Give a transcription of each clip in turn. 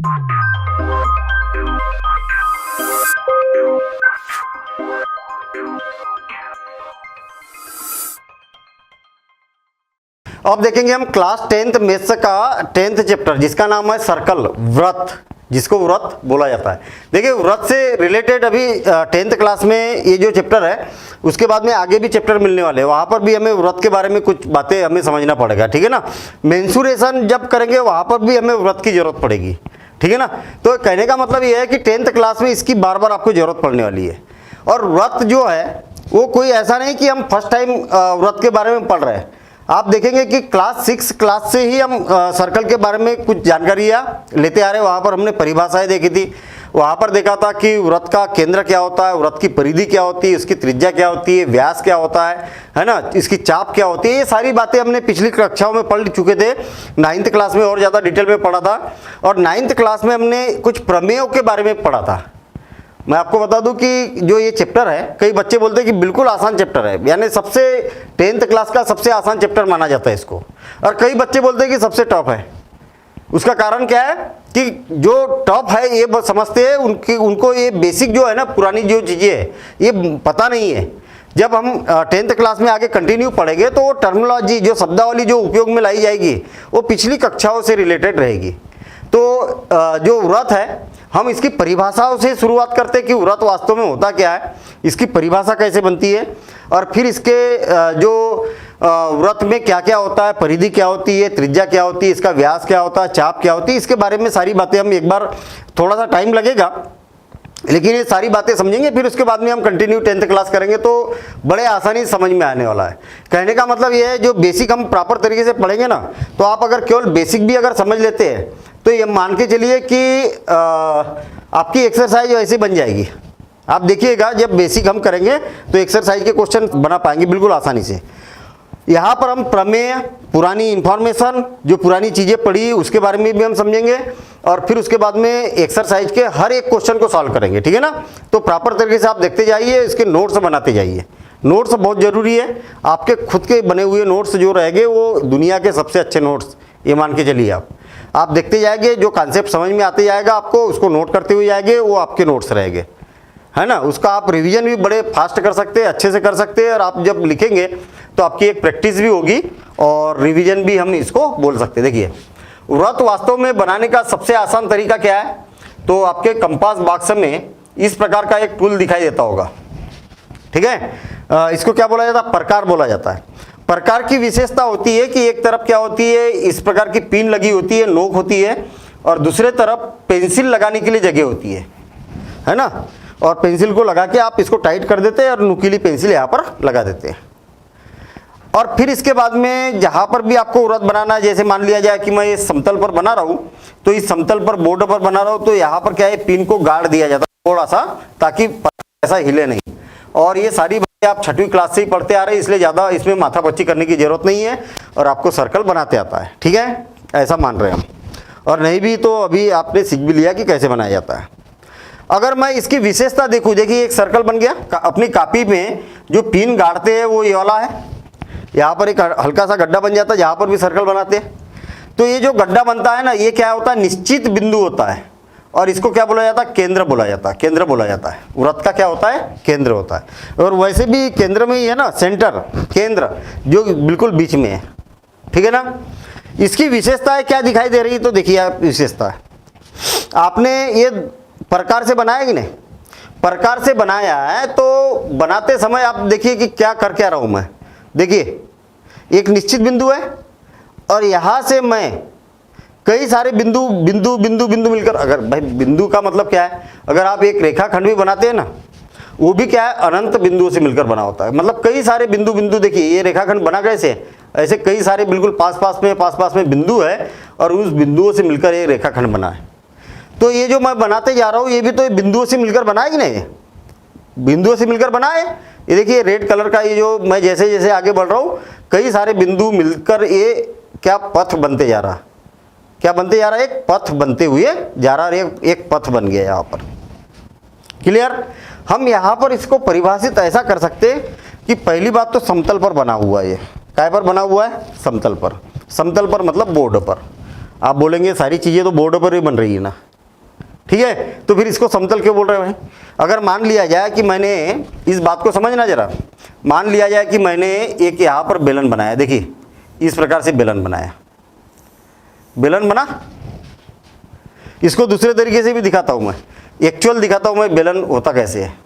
अब देखेंगे हम क्लास 10th मैथ्स का 10th चैप्टर जिसका नाम है सर्कल, व्रत, जिसको व्रत बोला जाता है। देखिए व्रत से रिलेटेड अभी 10th क्लास में ये जो चैप्टर है, उसके बाद में आगे भी चैप्टर मिलने वाले हैं, वहाँ पर भी हमें व्रत के बारे में कुछ बातें हमें समझना पड़ेगा, ठीक है ना। मेंसुरेशन जब करेंगे वहाँ पर भी हमें व्रत की जरूरत पड़ेगी, ठीक है ना। तो कहने का मतलब ये है कि 10th क्लास में इसकी बार बार आपको जरूरत पड़ने वाली है। और व्रत जो है वो कोई ऐसा नहीं कि हम फर्स्ट टाइम व्रत के बारे में पढ़ रहे हैं। आप देखेंगे कि क्लास 6 क्लास से ही हम सर्कल के बारे में कुछ जानकारियाँ लेते आ रहे हैं। वहाँ पर हमने परिभाषाएं देखी थी, वहाँ पर देखा था कि व्रत का केंद्र क्या होता है, व्रत की परिधि क्या होती है, उसकी त्रिज्या क्या होती है, व्यास क्या होता है ना, इसकी चाप क्या होती है। ये सारी बातें हमने पिछली कक्षाओं में पढ़ चुके थे। 9th क्लास में और ज़्यादा डिटेल में पढ़ा था। और 9th क्लास में हमने कुछ प्रमेयों के बारे में पढ़ा था। मैं आपको बता दूं कि जो ये चैप्टर है, कई बच्चे बोलते हैं कि बिल्कुल आसान चैप्टर है, यानी सबसे 10th क्लास का सबसे आसान चैप्टर माना जाता है इसको। और कई बच्चे बोलते हैं कि सबसे टफ है। उसका कारण क्या है कि जो टफ है ये समझते हैं, उनको ये बेसिक जो है ना, पुरानी जो चीज़ें है ये पता नहीं है। जब हम 10th क्लास में आगे कंटिन्यू पढ़ेंगे तो वो टर्मिनोलॉजी, जो शब्दावली जो उपयोग में लाई जाएगी, वो पिछली कक्षाओं से रिलेटेड रहेगी। तो जो व्रत है, हम इसकी परिभाषाओं से शुरुआत करते हैं कि व्रत वास्तव में होता क्या है, इसकी परिभाषा कैसे बनती है, और फिर इसके जो व्रत में क्या क्या होता है, परिधि क्या होती है, त्रिज्या क्या होती है, इसका व्यास क्या होता है, चाप क्या होती है, इसके बारे में सारी बातें हम एक बार, थोड़ा सा टाइम लगेगा लेकिन ये सारी बातें समझेंगे। फिर उसके बाद में हम कंटिन्यू 10th क्लास करेंगे तो बड़े आसानी समझ में आने वाला है। कहने का मतलब ये है, जो बेसिक हम प्रॉपर तरीके से पढ़ेंगे ना, तो आप अगर केवल बेसिक भी अगर समझ लेते हैं तो ये मान के चलिए कि आपकी एक्सरसाइज ऐसी बन जाएगी। आप देखिएगा जब बेसिक हम करेंगे तो एक्सरसाइज के क्वेश्चन बना पाएंगे बिल्कुल आसानी से। यहाँ पर हम प्रमेय, पुरानी इंफॉर्मेशन, जो पुरानी चीज़ें पढ़ी उसके बारे में भी हम समझेंगे, और फिर उसके बाद में एक्सरसाइज के हर एक क्वेश्चन को सॉल्व करेंगे, ठीक है ना। तो प्रॉपर तरीके से आप देखते जाइए, इसके नोट्स बनाते जाइए। नोट्स बहुत ज़रूरी है। आपके खुद के बने हुए नोट्स जो रहेंगे वो दुनिया के सबसे अच्छे नोट्स, ये मान के चलिए। आप देखते जाएंगे, जो कॉन्सेप्ट समझ में आते जाएगा आपको, उसको नोट करते हुए जाएंगे, वो आपके नोट्स रहेंगे, है ना। उसका आप रिवीजन भी बड़े फास्ट कर सकते हैं, अच्छे से कर सकते हैं। और आप जब लिखेंगे तो आपकी एक प्रैक्टिस भी होगी और रिवीजन भी हम इसको बोल सकते हैं। देखिए व्रत वास्तव में बनाने का सबसे आसान तरीका क्या है, तो आपके कंपास बॉक्स में इस प्रकार का एक टूल दिखाई देता होगा, ठीक है। इसको क्या बोला जाता है, प्रकार बोला जाता है। प्रकार की विशेषता होती है कि एक तरफ क्या होती है, इस प्रकार की पिन लगी होती है, नोक होती है, और दूसरे तरफ पेंसिल लगाने के लिए जगह होती है ना। और पेंसिल को लगा के आप इसको टाइट कर देते हैं और नुकीली पेंसिल यहाँ पर लगा देते हैं। और फिर इसके बाद में जहाँ पर भी आपको व्रत बनाना है, जैसे मान लिया जाए कि मैं ये समतल पर बना रहा हूँ, तो इस समतल पर बोर्ड पर बना रहा हूँ, तो यहाँ पर क्या है, पिन को गाड़ दिया जाता है थोड़ा सा, ताकि ऐसा हिले नहीं। और ये सारी बातें आप 6वीं क्लास से ही पढ़ते आ रहे हैं, इसलिए ज़्यादा इसमें माथापच्ची करने की जरूरत नहीं है, और आपको सर्कल बनाते आता है, ठीक है, ऐसा मान रहे हैं हम। और नहीं भी तो अभी आपने सीख भी लिया कि कैसे बनाया जाता है। अगर मैं इसकी विशेषता देखूँ, देखिए एक सर्कल बन गया। अपनी कॉपी में जो पिन गाड़ते हैं वो ये वाला है, यहाँ पर एक हल्का सा गड्ढा बन जाता है जहाँ पर भी सर्कल बनाते हैं। तो ये जो गड्ढा बनता है ना, ये क्या होता है, निश्चित बिंदु होता है, और इसको क्या बोला जाता है, केंद्र बोला जाता है। केंद्र बोला जाता है, व्रत का क्या होता है, केंद्र होता है। और वैसे भी केंद्र में ही है ना, सेंटर, केंद्र जो बिल्कुल बीच में है, ठीक है ना। इसकी विशेषताएं क्या दिखाई दे रही है, तो देखिए आप विशेषता, आपने ये प्रकार से बनाया कि नहीं, प्रकार से बनाया है, तो बनाते समय आप देखिए कि क्या कर क्या रहा हूं मैं। देखिए एक निश्चित बिंदु है, और यहां से मैं कई सारे बिंदु बिंदु बिंदु बिंदु मिलकर, अगर भाई बिंदु का मतलब क्या है, अगर आप एक रेखाखंड भी बनाते हैं ना, वो भी क्या है, अनंत बिंदुओं से मिलकर बना होता है। मतलब कई सारे बिंदु बिंदु, देखिए ये रेखाखंड बना कैसे, ऐसे कई सारे बिल्कुल पास पास में बिंदु है, और उस बिंदुओं से मिलकर ये रेखाखंड बना है। तो ये जो मैं बनाते जा रहा हूँ, ये भी तो बिंदुओं से मिलकर बना है कि नहीं, बिंदुओं से मिलकर बना है। ये देखिए रेड कलर का, ये जो मैं जैसे जैसे आगे बढ़ रहा हूँ, कई सारे बिंदु मिलकर ये क्या पथ बनते जा रहा, क्या बनते जा रहा है, एक पथ बनते हुए जा रहा है, एक पथ बन गया यहाँ पर। क्लियर। हम यहाँ पर इसको परिभाषित ऐसा कर सकते हैं कि पहली बात तो समतल पर बना हुआ है। ये काय पर बना हुआ है, समतल पर। समतल पर मतलब बोर्ड पर। आप बोलेंगे सारी चीज़ें तो बोर्ड पर ही बन रही है ना, ठीक है, तो फिर इसको समतल क्यों बोल रहे हैं भाई? अगर मान लिया जाए कि मैंने, इस बात को समझना जरा, मान लिया जाए कि मैंने एक यहाँ पर बेलन बनाया, देखिए इस प्रकार से बेलन बनाया, बेलन बना। इसको दूसरे तरीके से भी दिखाता हूँ मैं, एक्चुअल दिखाता हूँ मैं बेलन होता कैसे है।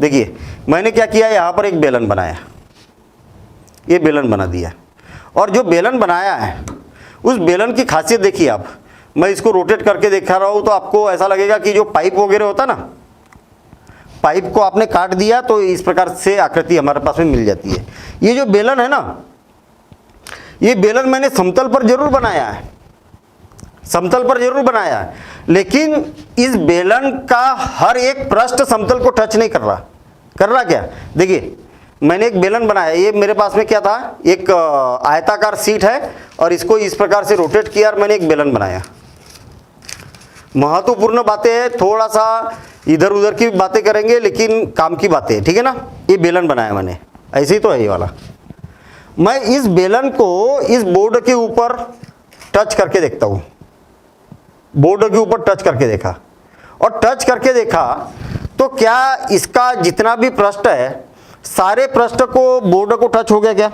देखिए मैंने क्या किया, यहाँ पर एक बेलन बनाया, ये बेलन बना दिया, और जो बेलन बनाया है उस बेलन की खासियत देखिए आप। मैं इसको रोटेट करके दिखा रहा हूँ तो आपको ऐसा लगेगा कि जो पाइप वगैरह होता ना, पाइप को आपने काट दिया तो इस प्रकार से आकृति हमारे पास में मिल जाती है। ये जो बेलन है ना, ये बेलन मैंने समतल पर जरूर बनाया है, समतल पर जरूर बनाया है, लेकिन इस बेलन का हर एक पृष्ठ समतल को टच नहीं कर रहा। कर रहा क्या? देखिए मैंने एक बेलन बनाया, ये मेरे पास में क्या था, एक आयताकार सीट है और इसको इस प्रकार से रोटेट किया और मैंने एक बेलन बनाया। महत्वपूर्ण बातें हैं, थोड़ा सा इधर उधर की बातें करेंगे लेकिन काम की बातें, ठीक है ना। ये बेलन बनाया मैंने, ऐसे ही तो है ये वाला। मैं इस बेलन को इस बोर्ड के ऊपर टच करके देखता हूँ, बोर्ड के ऊपर टच करके देखा, और टच करके देखा तो क्या इसका जितना भी पृष्ठ है सारे पृष्ठ को बोर्ड को टच हो गया क्या?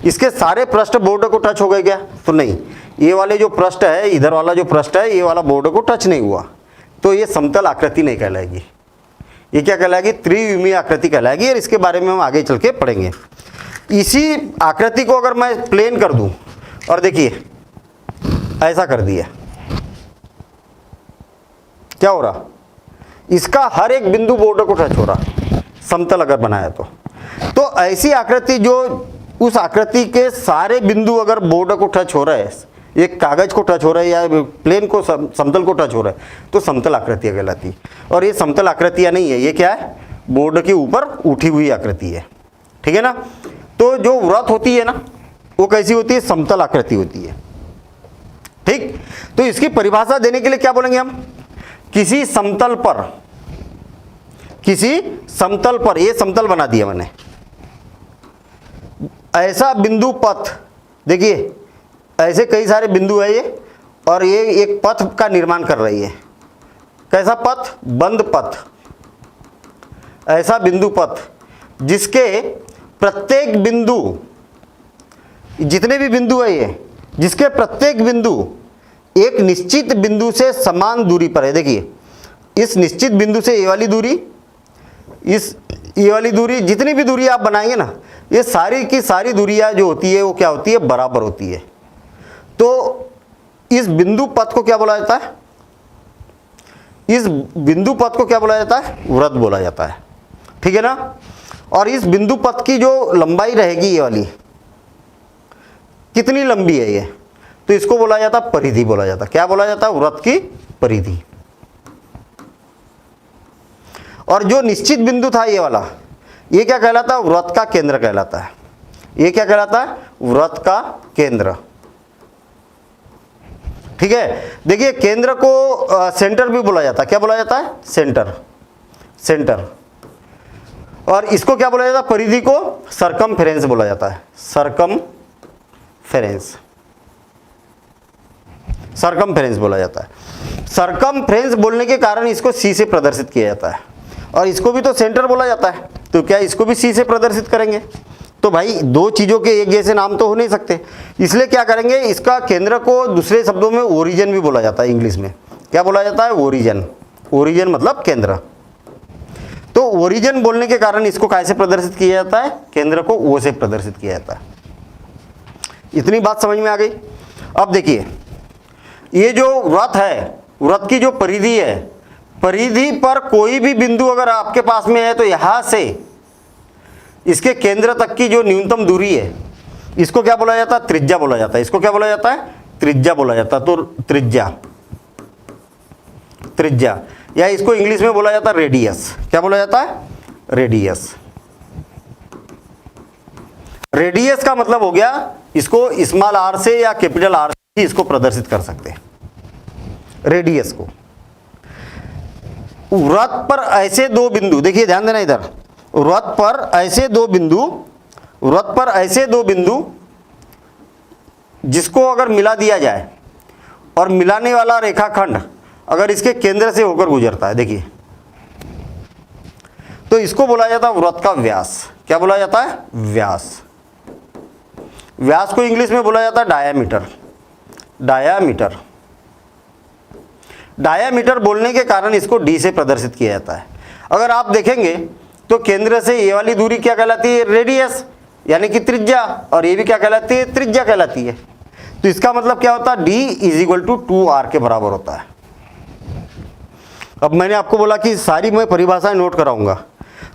इसके सारे पृष्ठ बोर्ड को टच हो गए क्या? तो नहीं, ये वाले जो पृष्ठ है, इधर वाला जो पृष्ठ है, ये वाला बोर्ड को टच नहीं हुआ, तो ये समतल आकृति नहीं कहलाएगी। ये क्या कहलाएगी? त्रिविमीय आकृति कहलाएगी, और इसके बारे में हम आगे चल के पढ़ेंगे। इसी आकृति को अगर मैं प्लेन कर दूं, और देखिए ऐसा कर दिया, क्या हो रहा? इसका हर एक बिंदु बोर्ड को टच हो रहा, समतल अगर बनाया तो ऐसी आकृति जो उस आकृति के सारे बिंदु अगर बोर्ड को टच हो रहा है, एक कागज को टच हो रहा है या प्लेन को, समतल को टच हो रहा है, तो समतल आकृतियां कहलाती। और ये समतल आकृतियां नहीं है, ये क्या है? बोर्ड के ऊपर उठी हुई आकृति है, ठीक है ना। तो जो वृत्त होती है ना, वो कैसी होती है? समतल आकृति होती है, ठीक। तो इसकी परिभाषा देने के लिए क्या बोलेंगे हम? किसी समतल पर, किसी समतल पर, ये समतल बना दिया मैंने, ऐसा बिंदु पथ, देखिए ऐसे कई सारे बिंदु है ये, और ये एक पथ का निर्माण कर रही है। कैसा पथ? बंद पथ। ऐसा बिंदु पथ जिसके प्रत्येक बिंदु, जितने भी बिंदु है ये, जिसके प्रत्येक बिंदु एक निश्चित बिंदु से समान दूरी पर है। देखिए इस निश्चित बिंदु से ये वाली दूरी, इस ये वाली दूरी, जितनी भी दूरी आप बनाएंगे ना, ये सारी की सारी दूरियां जो होती है वो क्या होती है? बराबर होती है। तो इस बिंदु पथ को क्या बोला जाता है? इस बिंदु पथ को क्या बोला जाता है? वृत्त बोला जाता है, ठीक है ना। और इस बिंदु पथ की जो लंबाई रहेगी, ये वाली कितनी लंबी है ये, तो इसको बोला जाता है परिधि बोला जाता है। क्या बोला जाता है? वृत्त की परिधि। और जो निश्चित बिंदु था ये वाला, ये क्या कहलाता है? वृत्त का केंद्र कहलाता है। ये क्या कहलाता है? वृत्त का केंद्र, ठीक है। देखिए केंद्र को सेंटर भी बोला जाता है। क्या बोला जाता है? Centre, centre. और इसको क्या बोला जाता है? परिधि को सरकमफेरेंस बोला जाता है। सरकमफेरेंस, सरकमफेरेंस बोला जाता है। सरकमफेरेंस बोलने के कारण इसको सी से प्रदर्शित किया जाता है, और इसको भी तो सेंटर बोला जाता है, तो क्या इसको भी सी से प्रदर्शित करेंगे? तो भाई दो चीज़ों के एक जैसे नाम तो हो नहीं सकते, इसलिए क्या करेंगे? इसका केंद्र को दूसरे शब्दों में ओरिजिन भी बोला जाता है। इंग्लिश में क्या बोला जाता है? ओरिजिन। ओरिजिन मतलब केंद्र। तो ओरिजिन बोलने के कारण इसको कैसे प्रदर्शित किया जाता है? केंद्र को ओ से प्रदर्शित किया जाता है। इतनी बात समझ में आ गई। अब देखिए ये जो वृत्त है, वृत्त की जो परिधि है, परिधि पर कोई भी बिंदु अगर आपके पास में है तो यहां से इसके केंद्र तक की जो न्यूनतम दूरी है, इसको क्या बोला जाता है? त्रिज्या बोला जाता है। इसको क्या बोला जाता है? त्रिज्या बोला जाता है। तो त्रिज्या, त्रिज्या, या इसको इंग्लिश में बोला जाता है रेडियस। क्या बोला जाता है? रेडियस। रेडियस का मतलब हो गया, इसको स्मॉल आर से या कैपिटल आर से इसको प्रदर्शित कर सकते हैं, रेडियस को। वृत्त पर ऐसे दो बिंदु, देखिए ध्यान देना इधर, वृत्त पर ऐसे दो बिंदु, वृत्त पर ऐसे दो बिंदु जिसको अगर मिला दिया जाए और मिलाने वाला रेखाखंड अगर इसके केंद्र से होकर गुजरता है, देखिए, तो इसको बोला जाता है वृत्त का व्यास। क्या बोला जाता है? व्यास। व्यास को इंग्लिश में बोला जाता है डायामीटर। डायामीटर। डायामीटर बोलने के कारण इसको डी से प्रदर्शित किया जाता है। अगर आप देखेंगे तो केंद्र से ये वाली दूरी क्या कहलाती है? रेडियस, यानी कि त्रिज्या, और ये भी क्या कहलाती है? त्रिज्या कहलाती है। तो इसका मतलब क्या होता है? d is equal to 2r के बराबर होता है। अब मैंने आपको बोला कि सारी मैं परिभाषाएं नोट कराऊंगा,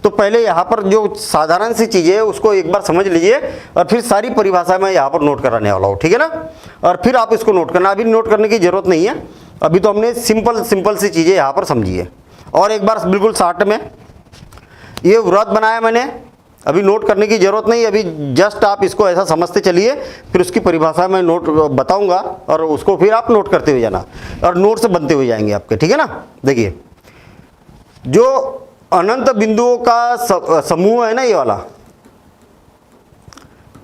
तो पहले यहाँ पर जो साधारण सी चीज़ें है उसको एक बार समझ लीजिए, और फिर सारी परिभाषा मैं यहाँ पर नोट कराने वाला हूँ, ठीक है ना? और फिर आप इसको नोट करना, अभी नोट करने की जरूरत नहीं है, अभी तो हमने सिंपल सी चीज़ें यहाँ पर समझी है। और एक बार बिल्कुल शॉर्ट में, ये वृत्त बनाया मैंने, अभी नोट करने की जरूरत नहीं, अभी जस्ट आप इसको ऐसा समझते चलिए, फिर उसकी परिभाषा मैं नोट बताऊंगा और उसको फिर आप नोट करते हुए जाना, और नोट से बनते हुए जाएंगे आपके, ठीक है ना? देखिए, जो अनंत बिंदुओं का समूह है ना, ये वाला,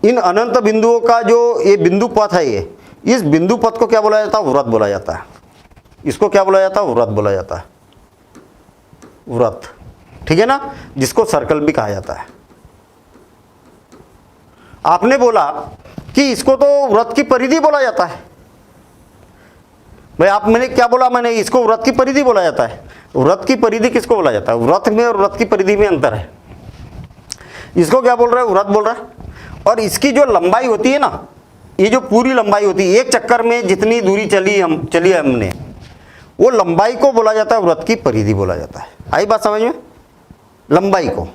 इन अनंत बिंदुओं का जो ये बिंदु पथ है, ये, इस बिंदु पथ को क्या बोला जाता है? वृत्त बोला जाता है। इसको क्या बोला जाता है? वृत्त बोला जाता है। वृत्त, ठीक है ना? जिसको सर्कल भी कहा जाता है। आपने बोला कि इसको तो वृत्त की परिधि बोला जाता है। भाई मैंने क्या बोला? मैंने इसको वृत्त की परिधि बोला जाता है। वृत्त की परिधि किसको बोला जाता है? वृत्त में और वृत्त की परिधि में अंतर है। इसको क्या बोल रहा है? वृत्त बोल रहा है। और इसकी जो लंबाई होती है ना, ये जो पूरी लंबाई होती है, एक चक्कर में जितनी दूरी चली हमने, वो लंबाई को बोला जाता है वृत्त की परिधि बोला जाता है। आई बात समझ में? लंबाई को।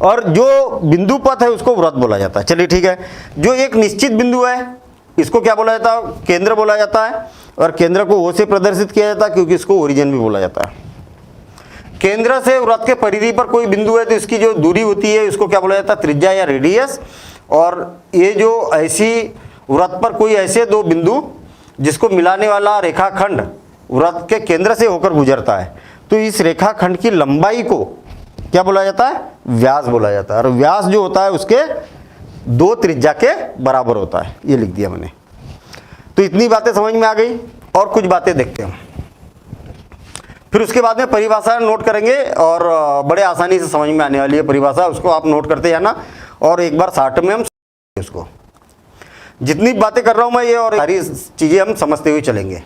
और जो बिंदु पथ है उसको वृत्त बोला जाता है। चलिए ठीक है। जो एक निश्चित बिंदु है इसको क्या बोला जाता है? केंद्र बोला जाता है। और केंद्र को ओ से प्रदर्शित किया जाता है, क्योंकि इसको ओरिजिन भी बोला जाता है। केंद्र से वृत्त के परिधि पर कोई बिंदु है तो इसकी जो दूरी होती है उसको क्या बोला जाता है? त्रिज्या या रेडियस। और ये जो ऐसी वृत्त पर कोई ऐसे दो बिंदु जिसको मिलाने वाला रेखाखंड वृत्त के केंद्र से होकर गुजरता है, तो इस रेखाखंड की लंबाई को क्या बोला जाता है? व्यास बोला जाता है। और व्यास जो होता है उसके 2 त्रिज्या के बराबर होता है। ये लिख दिया मैंने। तो इतनी बातें समझ में आ गई। और कुछ बातें देखते हैं, फिर उसके बाद में परिभाषा नोट करेंगे, और बड़े आसानी से समझ में आने वाली है परिभाषा, उसको आप नोट करते जाना। और एक बार शॉर्ट में हम उसको, जितनी बातें कर रहा हूं मैं ये, और सारी चीजें हम समझते हुए चलेंगे।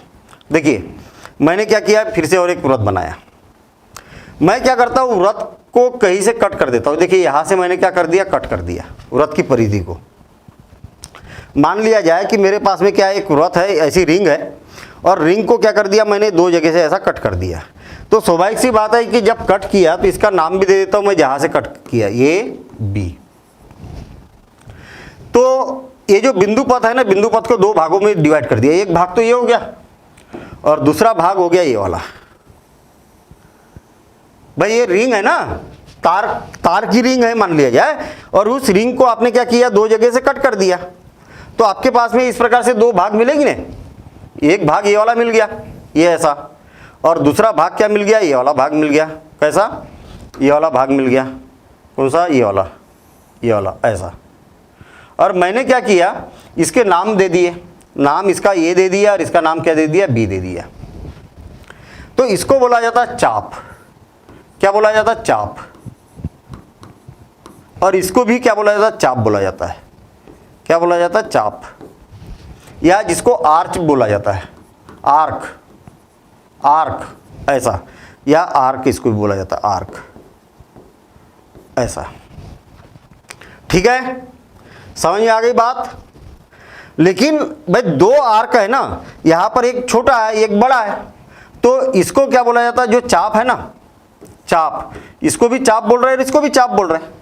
देखिए मैंने क्या किया, फिर से और एक वृत्त बनाया। मैं क्या करता हूं, वृत्त को कहीं से कट कर देता हूं। देखिए यहां से मैंने क्या कर दिया? कट कर दिया वृत्त की परिधि को। मान लिया जाए कि मेरे पास में क्या एक वृत्त है, ऐसी रिंग है, और रिंग को क्या कर दिया मैंने? 2 जगह से ऐसा कट कर दिया। तो स्वाभाविक सी बात है कि जब कट किया तो इसका नाम भी दे देता हूं मैं, जहां से कट किया, ए बी। तो ये जो बिंदु पथ है ना, बिंदु पथ को 2 भागों में डिवाइड कर दिया। एक भाग तो ये हो गया और दूसरा भाग हो गया ये वाला। भाई ये रिंग है ना, तार की रिंग है मान लिया जाए, और उस रिंग को आपने क्या किया? 2 जगह से कट कर दिया। तो आपके पास में इस प्रकार से 2 भाग मिलेंगे ना। एक भाग ये वाला मिल गया, ये ऐसा, और दूसरा भाग क्या मिल गया? ये वाला भाग मिल गया। कैसा? ये वाला भाग मिल गया। कौन सा? ये वाला ऐसा। और मैंने क्या किया? इसके नाम दे दिए। नाम इसका ए दे दिया, और इसका नाम क्या दे दिया? बी दे दिया। तो इसको बोला जाता है चाप। क्या बोला जाता है? चाप। और इसको भी क्या बोला जाता है? चाप बोला जाता है। क्या बोला जाता है? चाप। या जिसको आर्च बोला जाता है, आर्क ऐसा, या आर्क इसको भी बोला जाता है, आर्क ऐसा। ठीक है, समझ में आ गई बात? लेकिन भाई 2 आर्क है ना, यहां पर एक छोटा है एक बड़ा है, तो इसको क्या बोला जाता है? जो चाप है ना, चाप, इसको भी चाप बोल रहे हैं, इसको भी चाप बोल रहे हैं।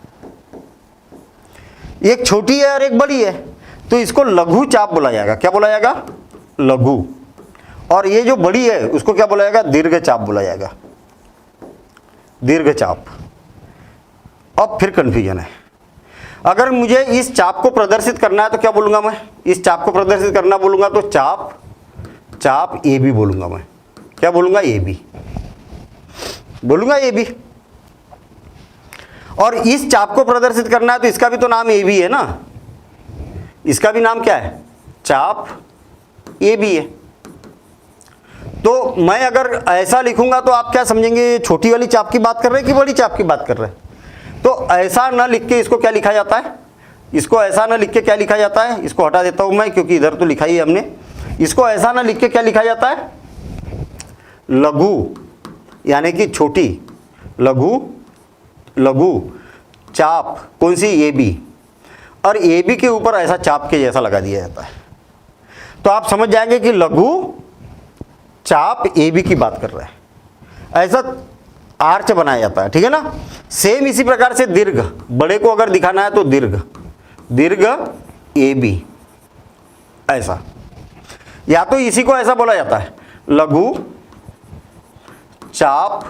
एक छोटी है और एक बड़ी है, तो इसको लघु चाप बोला जाएगा। क्या बोला जाएगा? लघु। और ये जो बड़ी है उसको क्या बोला जाएगा? दीर्घ चाप बोला जाएगा, दीर्घ चाप। अब फिर कंफ्यूजन है। अगर मुझे इस चाप को प्रदर्शित करना है तो क्या बोलूंगा मैं? इस चाप को प्रदर्शित करना बोलूंगा तो चाप ए बी बोलूंगा मैं। क्या बोलूंगा? ए बी बोलूंगा, ए बी। और इस चाप को प्रदर्शित करना है तो इसका भी तो नाम ए बी है ना, इसका भी नाम क्या है? चाप ए बी है। तो मैं अगर ऐसा लिखूंगा तो आप क्या समझेंगे, छोटी वाली चाप की बात कर रहे हैं कि बड़ी चाप की बात कर रहे हैं। तो ऐसा ना लिख के इसको क्या लिखा जाता है, इसको ऐसा ना लिख के क्या लिखा जाता है, इसको हटा देता हूं मैं क्योंकि इधर तो लिखा ही है हमने। इसको ऐसा ना लिख के क्या लिखा जाता है, लघु यानी कि छोटी, लघु लघु चाप कौन सी, ए बी, और ए बी के ऊपर ऐसा चाप के जैसा लगा दिया जाता है। तो आप समझ जाएंगे कि लघु चाप ए बी की बात कर रहे हैं, ऐसा आर्च बनाया जाता है, ठीक है ना। सेम इसी प्रकार से दीर्घ, बड़े को अगर दिखाना है तो दीर्घ, दीर्घ ए बी ऐसा, या तो इसी को ऐसा बोला जाता है लघु चाप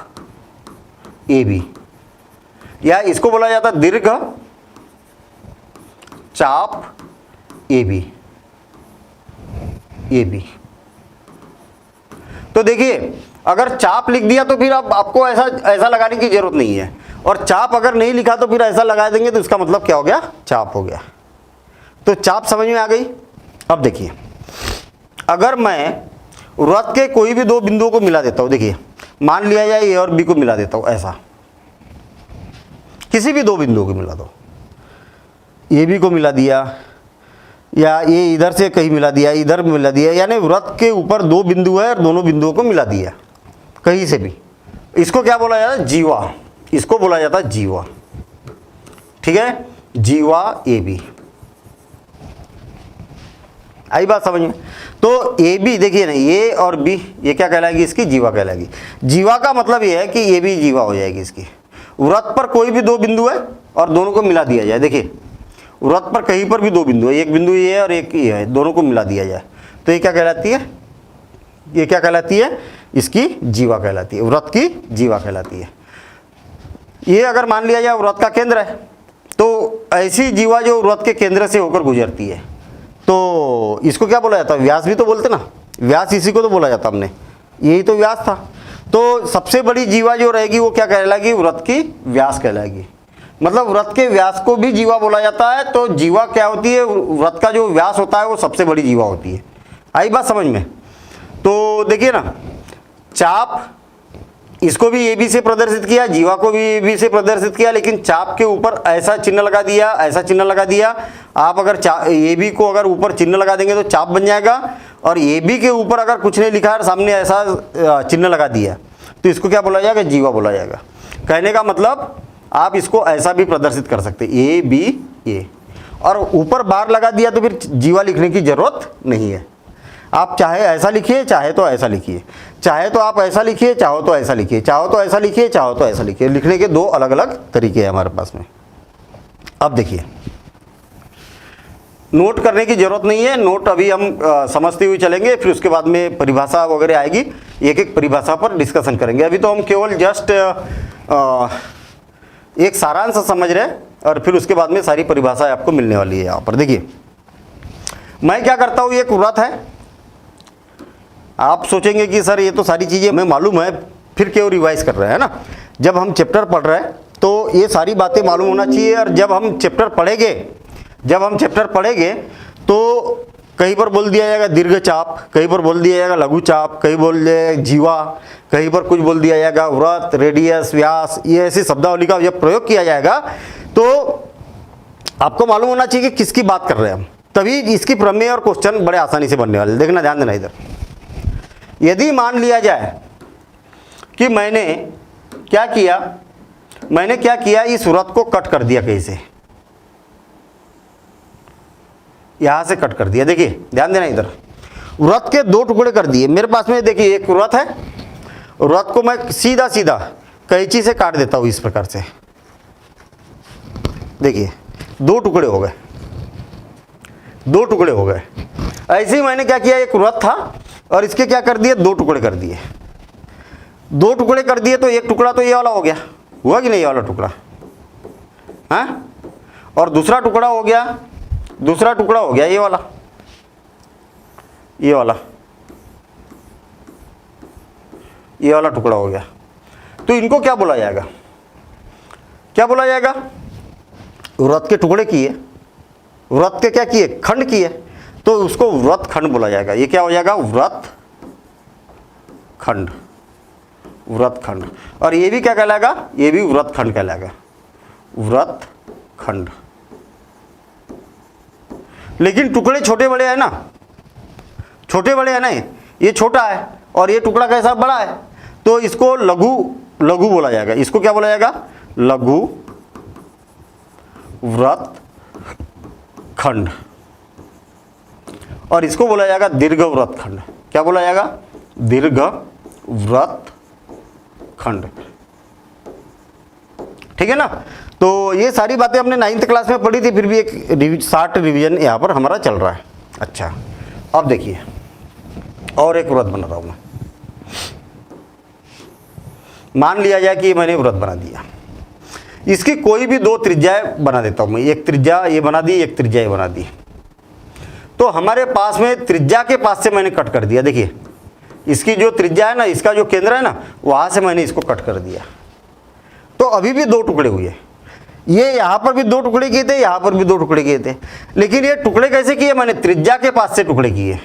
ए बी, या इसको बोला जाता है दीर्घ चाप ए बी, ए बी। तो देखिए अगर चाप लिख दिया तो फिर अब आपको ऐसा ऐसा लगाने की जरूरत नहीं है, और चाप अगर नहीं लिखा तो फिर ऐसा लगा देंगे तो इसका मतलब क्या हो गया, चाप हो गया। तो चाप समझ में आ गई। अब देखिए अगर मैं वृत्त के कोई भी दो बिंदुओं को मिला देता हूं, देखिए मान लिया जाए ए और बी को मिला देता हूं, ऐसा किसी भी दो बिंदुओं को मिला दो, ए बी को मिला दिया, या ये इधर से कहीं मिला दिया, इधर मिला दिया, यानी वृत्त के ऊपर दो बिंदु है और दोनों बिंदुओं को मिला दिया कहीं से भी, इसको क्या बोला जाता है, जीवा, इसको बोला जाता है जीवा, ठीक है, जीवा ए बी। आई बात समझ में। तो ए बी देखिए ना, ए और बी ये क्या कहलाएगी, इसकी जीवा कहलाएगी। जीवा का मतलब ये है कि ए बी जीवा हो जाएगी इसकी। वृत्त पर कोई भी दो बिंदु है और दोनों को मिला दिया जाए, देखिए वृत्त पर कहीं पर भी दो बिंदु है, एक बिंदु ये है और एक ये है, दोनों को मिला दिया जाए तो ये क्या कहलाती है, ये क्या कहलाती है, इसकी जीवा कहलाती है, वृत्त की जीवा कहलाती है। ये अगर मान लिया जाए वृत्त का केंद्र है तो ऐसी जीवा जो वृत्त के केंद्र से होकर गुजरती है तो इसको क्या बोला जाता है, व्यास भी तो बोलते ना, व्यास इसी को तो बोला जाता हमने, यही तो व्यास था। तो सबसे बड़ी जीवा जो रहेगी वो क्या कहलाएगी, वृत्त की व्यास कहलाएगी। मतलब वृत्त के व्यास को भी जीवा बोला जाता है। तो जीवा क्या होती है, वृत्त का जो व्यास होता है वो सबसे बड़ी जीवा होती है। आई बात समझ में। तो देखिए ना, चाप इसको भी ए बी से प्रदर्शित किया, जीवा को भी ए बी से प्रदर्शित किया, लेकिन चाप के ऊपर ऐसा चिन्ह लगा दिया, ऐसा चिन्ह लगा दिया। आप अगर ए बी को अगर ऊपर चिन्ह लगा देंगे तो चाप बन जाएगा, और ए बी के ऊपर अगर कुछ नहीं लिखा है सामने ऐसा चिन्ह लगा दिया तो इसको क्या बोला जाएगा, जीवा बोला जाएगा। कहने का मतलब आप इसको ऐसा भी प्रदर्शित कर सकते, ए बी ए, और ऊपर बार लगा दिया तो फिर जीवा लिखने की जरूरत नहीं है। आप चाहे ऐसा लिखिए, चाहे तो ऐसा लिखिए, चाहे तो आप ऐसा लिखिए, चाहो तो ऐसा लिखिए, चाहो तो ऐसा लिखिए, चाहो तो ऐसा लिखिए। लिखने के दो अलग अलग तरीके हैं हमारे पास में। अब देखिए, नोट करने की जरूरत नहीं है, नोट अभी हम समझते हुए चलेंगे, फिर उसके बाद में परिभाषा वगैरह आएगी, एक एक परिभाषा पर डिस्कशन करेंगे। अभी तो हम केवल जस्ट एक सारांश समझ रहे हैं, और फिर उसके बाद में सारी परिभाषाएं आपको मिलने वाली है। यहाँ पर देखिए मैं क्या करता हूँ, एक वृत्त है, आप सोचेंगे कि सर ये तो सारी चीज़ें हमें मालूम है, फिर क्यों रिवाइज कर रहे हैं ना। जब हम चैप्टर पढ़ रहे हैं तो ये सारी बातें मालूम होना चाहिए, और जब हम चैप्टर पढ़ेंगे तो कहीं पर बोल दिया जाएगा दीर्घ चाप, कहीं पर बोल दिया जाएगा लघु चाप, कहीं बोल दिया जाएगा जीवा, कहीं पर कुछ बोल दिया जाएगा वृत्त, रेडियस, व्यास, ये ऐसी शब्दावली का जब प्रयोग किया जाएगा तो आपको मालूम होना चाहिए कि किसकी बात कर रहे हैं हम, तभी इसकी प्रमेय और क्वेश्चन बड़े आसानी से बनने वाले। देखना, ध्यान देना इधर। यदि मान लिया जाए कि मैंने क्या किया, इस वृत्त को कट कर दिया, कहीं से यहां से कट कर दिया। देखिए ध्यान देना, इधर वृत्त के दो टुकड़े कर दिए मेरे पास में। देखिए एक वृत्त है, वृत्त को मैं सीधा सीधा कैंची से काट देता हूं इस प्रकार से। देखिए दो टुकड़े हो गए, दो टुकड़े हो गए। ऐसे ही मैंने क्या किया, एक वृत्त था और इसके क्या कर दिए, दो टुकड़े कर दिए। दो टुकड़े कर दिए तो एक टुकड़ा तो ये वाला हो गया, हुआ कि नहीं, ये वाला टुकड़ा, हाँ, और दूसरा टुकड़ा हो गया, दूसरा टुकड़ा हो गया ये वाला, ये वाला, ये वाला टुकड़ा हो गया। तो इनको क्या बोला जाएगा, क्या बोला जाएगा, वृत्त के टुकड़े किए, वृत्त के क्या किए, खंड किए, तो उसको वृत्त खंड बोला जाएगा। ये क्या हो जाएगा, वृत्त खंड, वृत्त खंड। और ये भी क्या कहलाएगा, ये भी वृत्त खंड कहलाएगा, वृत्त खंड। लेकिन टुकड़े छोटे बड़े हैं ना, छोटे बड़े हैं ना, ये छोटा है और ये टुकड़ा कैसा बड़ा है, तो इसको लघु लघु बोला जाएगा। इसको क्या बोला जाएगा, लघु वृत्त खंड। और इसको बोला जाएगा दीर्घ वृत्त खंड। क्या बोला जाएगा, दीर्घ वृत्त खंड। ठीक है ना। तो ये सारी बातें हमने 9th क्लास में पढ़ी थी, फिर भी एक शार्ट रिवीजन यहाँ पर हमारा चल रहा है। अच्छा, अब देखिए और एक वृत्त बना रहा हूँ मैं। मान लिया जाए कि मैंने वृत्त बना दिया, इसकी कोई भी दो त्रिज्याएं बना देता हूँ मैं। एक त्रिज्या ये बना दी, एक त्रिज्या ये बना दी। तो हमारे पास में त्रिज्या के पास से मैंने कट कर दिया। देखिए इसकी जो त्रिज्या है ना, इसका जो केंद्र है ना, वहाँ से मैंने इसको कट कर दिया। तो अभी भी दो टुकड़े हुए। ये यहाँ पर भी दो टुकड़े किए थे, यहाँ पर भी दो टुकड़े किए थे। लेकिन ये टुकड़े कैसे किए, मैंने त्रिज्या के पास से टुकड़े किए।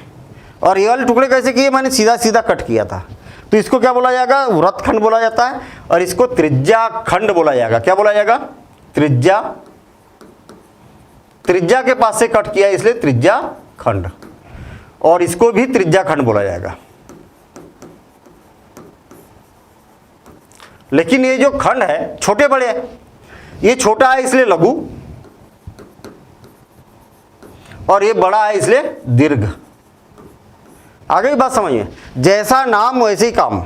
और ये वाले टुकड़े कैसे किए, मैंने सीधा सीधा कट किया था। तो इसको क्या बोला जाएगा, वृत्त खंड बोला जाता है। और इसको त्रिज्या खंड बोला जाएगा। क्या बोला जाएगा, त्रिज्या। त्रिज्या के पास से कट किया इसलिए त्रिज्या खंड। और इसको भी त्रिज्या खंड बोला जाएगा। लेकिन ये जो खंड है छोटे बड़े हैं, ये छोटा है इसलिए लघु, और ये बड़ा है इसलिए दीर्घ। आ गई बात समझ में, जैसा नाम वैसे ही काम।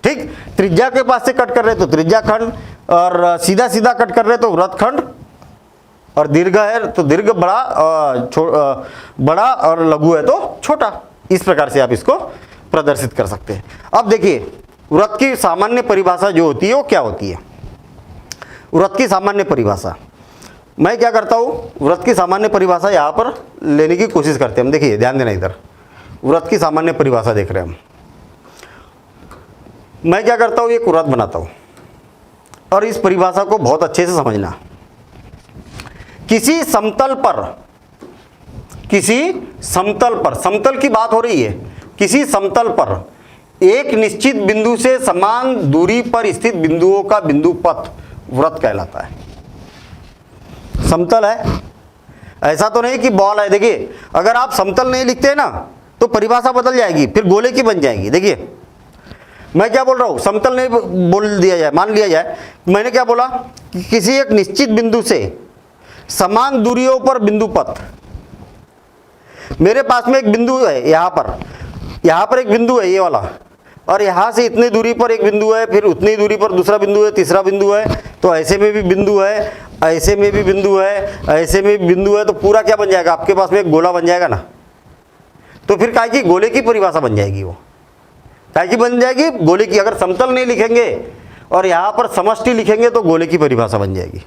ठीक, त्रिज्या के पास से कट कर रहे तो त्रिज्या खंड, और सीधा सीधा कट कर रहे तो वृत्त खंड, और दीर्घ है तो दीर्घ, बड़ा और लघु है तो छोटा। इस प्रकार से आप इसको प्रदर्शित कर सकते हैं। अब देखिए वृत्त की सामान्य परिभाषा जो होती है वो क्या होती है। वृत्त की सामान्य परिभाषा, मैं क्या करता हूँ, वृत्त की सामान्य परिभाषा यहाँ पर लेने की कोशिश करते हैं हम। देखिए ध्यान देना, इधर वृत्त की सामान्य परिभाषा देख रहे हैं हम। मैं क्या करता हूँ, एक वृत्त बनाता हूँ, और इस परिभाषा को बहुत अच्छे से समझना। किसी समतल पर, समतल की बात हो रही है, किसी समतल पर एक निश्चित बिंदु से समान दूरी पर स्थित बिंदुओं का बिंदु पथ वृत्त कहलाता है। समतल है, ऐसा तो नहीं कि बॉल है। देखिए अगर आप समतल नहीं लिखते ना तो परिभाषा बदल जाएगी, फिर गोले की बन जाएगी। देखिए मैं क्या बोल रहा हूँ, समतल नहीं बोल दिया जाए, मान लिया जाए मैंने क्या बोला कि किसी एक निश्चित बिंदु से समान दूरियों पर बिंदु पथ। मेरे पास में एक बिंदु है, यहाँ पर एक बिंदु है ये वाला, और यहाँ से इतनी दूरी पर एक बिंदु है, फिर उतनी दूरी पर दूसरा बिंदु है, तीसरा बिंदु है, तो ऐसे में भी बिंदु है, ऐसे में भी बिंदु है, ऐसे में भी बिंदु है। तो पूरा क्या बन जाएगा, आपके पास में एक गोला बन जाएगा ना। तो फिर काय की गोले की परिभाषा बन जाएगी, वो काय की बन जाएगी, गोले की। अगर समतल नहीं लिखेंगे और यहाँ पर समष्टि लिखेंगे तो गोले की परिभाषा बन जाएगी।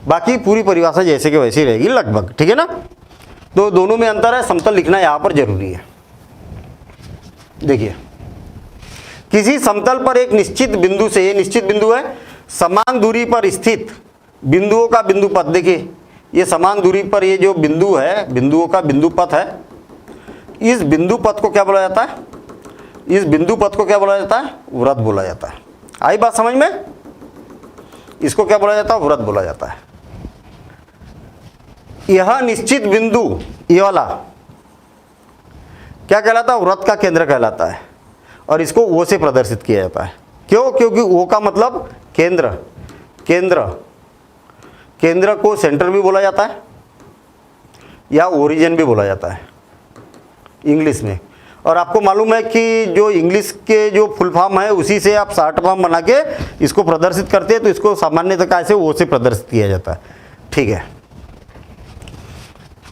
बाकी पूरी परिभाषा जैसे कि वैसी रहेगी लगभग। ठीक है ना। तो दोनों में अंतर है, समतल लिखना यहाँ पर जरूरी है। देखिए किसी समतल पर एक निश्चित बिंदु से, ये निश्चित बिंदु है, समान दूरी पर स्थित बिंदुओं का बिंदु पथ। देखिए ये समान दूरी पर ये जो बिंदु है, बिंदुओं का बिंदु पथ है। इस बिंदु पथ को क्या बोला जाता है, इस बिंदु पथ को क्या बोला जाता है, वृत्त बोला जाता है। आई बात समझ में, इसको क्या बोला जाता है, वृत्त बोला जाता है। यह निश्चित बिंदु, ये वाला क्या कहलाता है, वृत्त का केंद्र कहलाता है। और इसको ओ से प्रदर्शित किया जाता है। क्यों, क्योंकि ओ का मतलब केंद्र, केंद्र को सेंटर भी बोला जाता है या ओरिजिन भी बोला जाता है इंग्लिश में। और आपको मालूम है कि जो इंग्लिश के जो फुल फॉर्म है उसी से आप शॉर्ट फॉर्म बना के इसको प्रदर्शित करते हैं, तो इसको सामान्यतः से ओ से प्रदर्शित किया जाता है। ठीक है।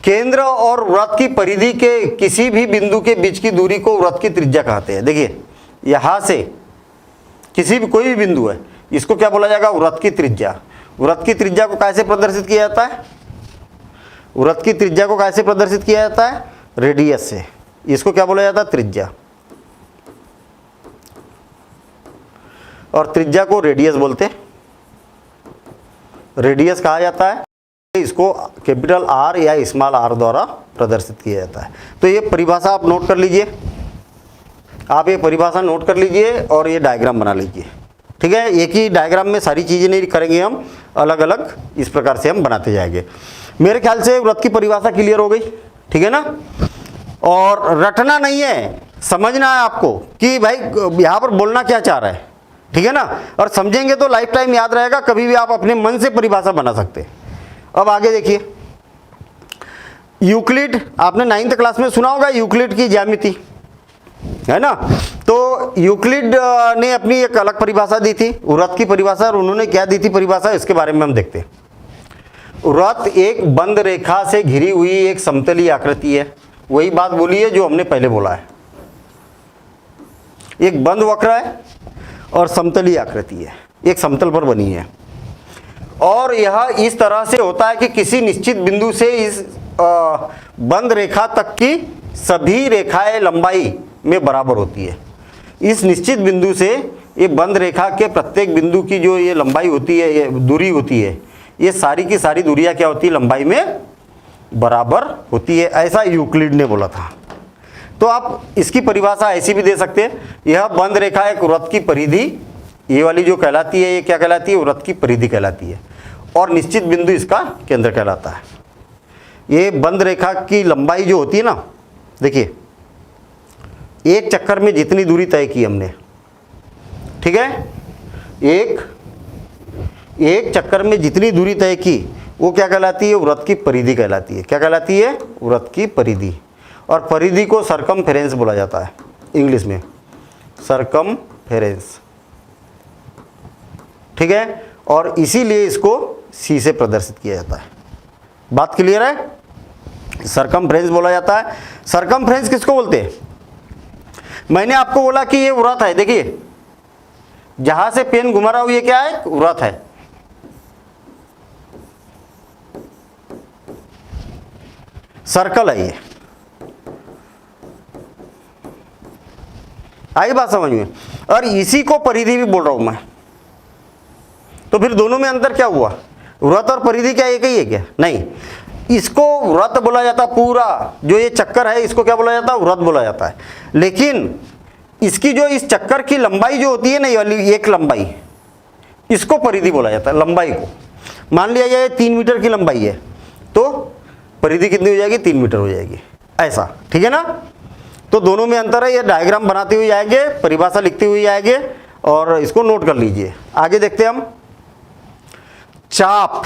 केंद्र और वृत्त की परिधि के किसी भी बिंदु के बीच की दूरी को वृत्त की त्रिज्या कहते हैं। देखिए यहां से किसी भी कोई भी बिंदु है, इसको क्या बोला जाएगा, वृत्त की त्रिज्या। वृत्त की त्रिज्या को कैसे प्रदर्शित किया जाता है, वृत्त की त्रिज्या को कैसे प्रदर्शित किया जाता है, रेडियस से। इसको क्या बोला जाता है, त्रिज्या। और त्रिज्या को रेडियस बोलते हैं, रेडियस कहा जाता है। इसको कैपिटल आर या स्मॉल आर द्वारा प्रदर्शित किया जाता है। तो ये परिभाषा आप नोट कर लीजिए। आप ये परिभाषा नोट कर लीजिए और ये डायग्राम बना लीजिए। ठीक है, एक ही डायग्राम में सारी चीज़ें नहीं करेंगे हम, अलग अलग इस प्रकार से हम बनाते जाएंगे। मेरे ख्याल से वृत्त की परिभाषा क्लियर हो गई। ठीक है ना, और रटना नहीं है, समझना है आपको कि भाई यहाँ पर बोलना क्या चाह रहा है। ठीक है ना, और समझेंगे तो लाइफ टाइम याद रहेगा, कभी भी आप अपने मन से परिभाषा बना सकते हैं। अब आगे देखिए, यूक्लिड आपने 9th क्लास में सुना होगा, यूक्लिड की ज्यामिति, है ना। तो यूक्लिड ने अपनी एक अलग परिभाषा दी थी, वृत्त की परिभाषा, और उन्होंने क्या दी थी परिभाषा, इसके बारे में हम देखते हैं। वृत्त एक बंद रेखा से घिरी हुई एक समतलीय आकृति है। वही बात बोली है जो हमने पहले बोला है, एक बंद वक्र है और समतलीय आकृति है, एक समतल पर बनी है। और यह इस तरह से होता है कि किसी निश्चित बिंदु से इस बंद रेखा तक की सभी रेखाएं लंबाई में बराबर होती है। इस निश्चित बिंदु से ये बंद रेखा के प्रत्येक बिंदु की जो ये लंबाई होती है, ये दूरी होती है, ये सारी की सारी दूरियां क्या होती है, लंबाई में बराबर होती है। ऐसा यूक्लिड ने बोला था। तो आप इसकी परिभाषा ऐसी भी दे सकते हैं, यह बंद रेखा एक वृत्त की परिधि, ये वाली जो कहलाती है, ये क्या कहलाती है, वृत्त की परिधि कहलाती है, और निश्चित बिंदु इसका केंद्र कहलाता है। ये बंद रेखा की लंबाई जो होती है ना, देखिए एक चक्कर में जितनी दूरी तय की हमने, ठीक है, एक चक्कर में जितनी दूरी तय की वो क्या कहलाती है, वृत्त की परिधि कहलाती है। क्या कहलाती है, वृत्त की परिधि। और परिधि को सरकमफेरेंस बोला जाता है इंग्लिश में, सरकमफेरेंस। ठीक है, और इसीलिए इसको सी से प्रदर्शित किया जाता है। बात क्लियर है, सरकमफ्रेंस बोला जाता है। सरकमफ्रेंस किसको बोलते हैं, मैंने आपको बोला कि ये वृत्त है, देखिए जहां से पेन घुमा रहा हूं ये क्या है, वृत्त है। सर्कल है ये, आई बात समझ में। और इसी को परिधि भी बोल रहा हूं मैं। तो फिर दोनों में अंतर क्या हुआ, वृत्त और परिधि क्या एक ही है क्या, नहीं। इसको वृत्त बोला जाता है, पूरा जो ये चक्कर है इसको क्या बोला जाता है, वृत्त बोला जाता है। लेकिन इसकी जो इस चक्कर की लंबाई जो होती है ना, ये वाली एक लंबाई, इसको परिधि बोला जाता है। लंबाई को मान लिया जाए 3 मीटर की लंबाई है, तो परिधि कितनी हो जाएगी, 3 मीटर हो जाएगी, ऐसा। ठीक है ना, तो दोनों में अंतर है। ये डायग्राम बनाते हुए जाएंगे, परिभाषा लिखते हुए जाएंगे, और इसको नोट कर लीजिए। आगे देखते हैं हम, चाप।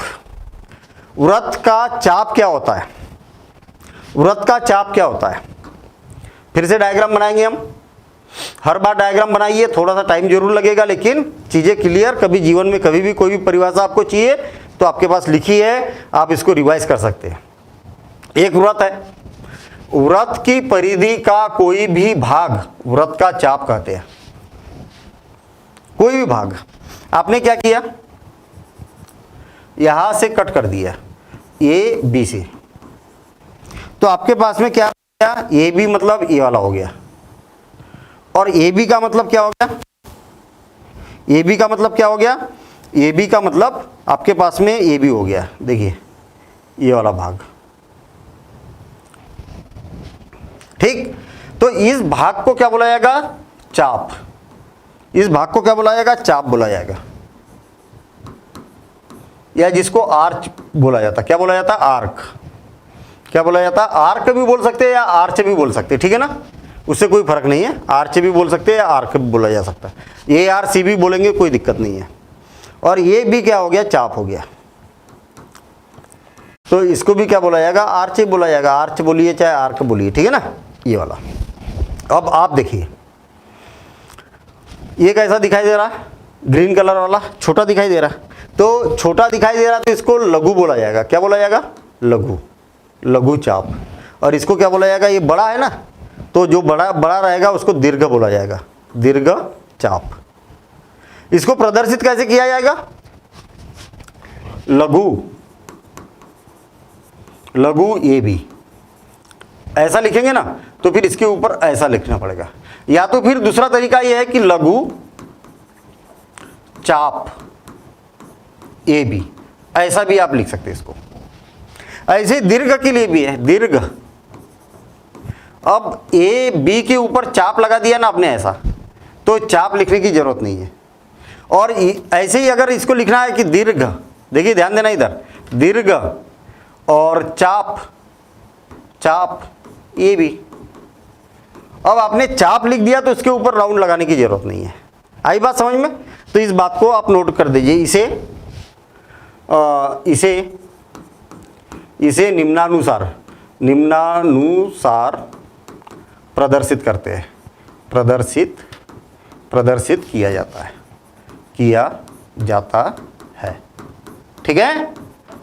वृत्त का चाप क्या होता है, वृत्त का चाप क्या होता है, फिर से डायग्राम बनाएंगे हम। हर बार डायग्राम बनाइए, थोड़ा सा टाइम जरूर लगेगा, लेकिन चीजें क्लियर। कभी जीवन में कभी भी कोई भी परिभाषा आपको चाहिए तो आपके पास लिखी है, आप इसको रिवाइज कर सकते हैं। एक वृत्त है, वृत्त की परिधि का कोई भी भाग वृत्त का चाप कहते हैं। कोई भी भाग, आपने क्या किया, यहां से कट कर दिया ए बी से, तो आपके पास में क्या गया, ए बी मतलब ये वाला हो गया। और ए बी का मतलब क्या हो गया, ए बी का मतलब क्या हो गया, ए बी का मतलब आपके पास में ए बी हो गया। देखिए ये वाला भाग, ठीक। तो इस भाग को क्या बोला जाएगा, चाप। इस भाग को क्या बोला जाएगा, चाप बोला जाएगा, या जिसको आर्च बोला जाता। क्या बोला जाता, आर्क। क्या बोला जाता, आर्क भी बोल सकते हैं या आर्च भी बोल सकते हैं, ठीक है ना, उससे कोई फर्क नहीं है। आर्च भी बोल सकते हैं या आर्क भी बोला जा सकता है, ए आर सी भी बोलेंगे, कोई दिक्कत नहीं है। और ये भी क्या हो गया, चाप हो गया। तो इसको भी क्या बोला जाएगा, आर्च ही बोला जाएगा। आर्च बोलिए चाहे आर्क बोलिए, ठीक है ना, ये वाला। अब आप देखिए ये कैसा दिखाई दे रहा है, ग्रीन कलर वाला, छोटा दिखाई दे रहा है। तो छोटा दिखाई दे रहा है तो इसको लघु बोला जाएगा। क्या बोला जाएगा, लघु, लघु चाप। और इसको क्या बोला जाएगा, ये बड़ा है ना, तो जो बड़ा बड़ा रहेगा उसको दीर्घ बोला जाएगा, दीर्घ चाप। इसको प्रदर्शित कैसे किया जाएगा, लघु, लघु ए बी, ऐसा लिखेंगे ना, तो फिर इसके ऊपर ऐसा लिखना पड़ेगा। या तो फिर दूसरा तरीका यह है कि लघु चाप ए बी, ऐसा भी आप लिख सकते हैं इसको। ऐसे दीर्घ के लिए भी है, दीर्घ अब ए बी के ऊपर चाप लगा दिया ना आपने ऐसा, तो चाप लिखने की जरूरत नहीं है। और ऐसे ही अगर इसको लिखना है कि दीर्घ, देखिए ध्यान देना इधर, दीर्घ और चाप, चाप ए बी। अब आपने चाप लिख दिया तो उसके ऊपर राउंड लगाने की जरूरत नहीं है। आई बात समझ में? तो इस बात को आप नोट कर दीजिए। इसे निम्नानुसार प्रदर्शित करते हैं, प्रदर्शित किया जाता है। ठीक है,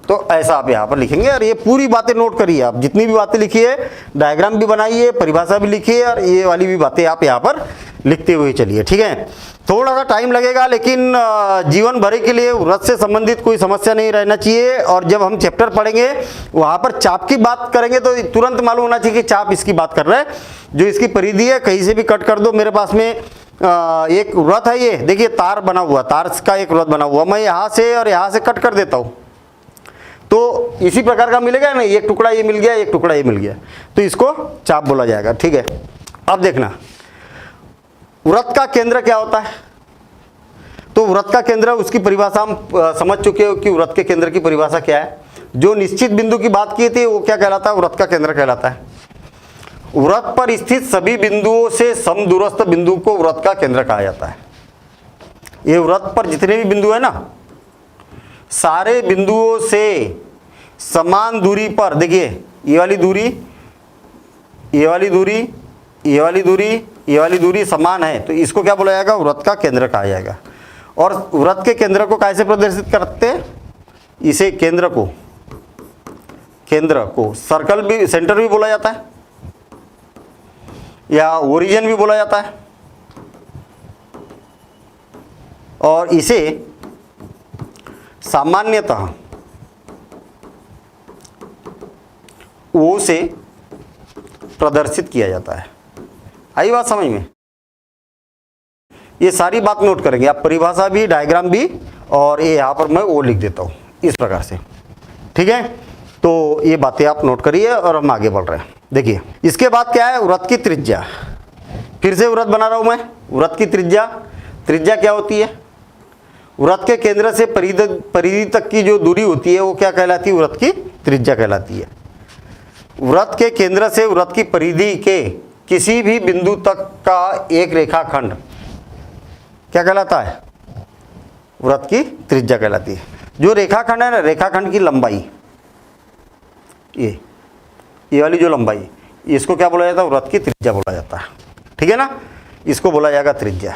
तो ऐसा आप यहाँ पर लिखेंगे। और ये पूरी बातें नोट करिए, आप जितनी भी बातें लिखी है, डायग्राम भी बनाइए, परिभाषा भी लिखिए, और ये वाली भी बातें आप यहाँ पर लिखते हुए चलिए। ठीक है, थोड़ा सा टाइम लगेगा, लेकिन जीवन भर के लिए व्रत से संबंधित कोई समस्या नहीं रहना चाहिए। और जब हम चैप्टर पढ़ेंगे वहाँ पर चाप की बात करेंगे तो तुरंत मालूम होना चाहिए कि चाप इसकी बात कर रहा है। जो इसकी परिधि है कहीं से भी कट कर दो। मेरे पास में एक व्रत है, ये देखिए तार बना हुआ, तार का एक व्रत बना हुआ, मैं यहाँ से और यहाँ से कट कर देता हूँ तो इसी प्रकार का मिलेगा ना, एक टुकड़ा ये मिल गया, एक टुकड़ा ये मिल गया, तो इसको चाप बोला जाएगा। ठीक है, अब देखना व्रत का केंद्र क्या होता है। तो व्रत का केंद्र, उसकी परिभाषा हम समझ चुके हो कि व्रत के केंद्र की परिभाषा क्या है। जो निश्चित बिंदु की बात की थी वो क्या कहलाता है, व्रत का केंद्र कहलाता है। व्रत पर स्थित सभी बिंदुओं से समदूरस्थ बिंदु को व्रत का केंद्र कहा जाता है। ये व्रत पर जितने भी बिंदु है ना, सारे बिंदुओं से समान दूरी पर, देखिए ये वाली दूरी, ये वाली दूरी, ये वाली दूरी, ये वाली दूरी समान है, तो इसको क्या बोला जाएगा, व्रत का केंद्र कहा जाएगा। और व्रत के केंद्र को कैसे प्रदर्शित करते हैं, इसे केंद्र को सर्कल भी, सेंटर भी बोला जाता है, या ओरिजिन भी बोला जाता है। और इसे सामान्यतः ओ से प्रदर्शित किया जाता है। आई बात समझ में? ये सारी बात नोट करेंगे आप, परिभाषा भी, डायग्राम भी, और ये यहाँ पर मैं ओ लिख देता हूँ इस प्रकार से। ठीक है, तो ये बातें आप नोट करिए और हम आगे बढ़ रहे हैं। देखिए इसके बाद क्या है, व्रत की त्रिज्या। फिर से व्रत बना रहा हूँ मैं। व्रत की त्रिज्या क्या होती है, व्रत के केंद्र से परिधि तक की जो दूरी होती है वो क्या कहलाती है, व्रत की त्रिज्या कहलाती है। व्रत के केंद्र से व्रत की परिधि के किसी भी बिंदु तक का एक रेखाखंड क्या कहलाता है, व्रत की त्रिज्या कहलाती है। जो रेखाखंड है ना, रेखाखंड की लंबाई, ये वाली जो लंबाई, इसको क्या बोला जाता है, व्रत की त्रिज्या बोला जाता है। ठीक है ना, इसको बोला जाएगा त्रिज्या।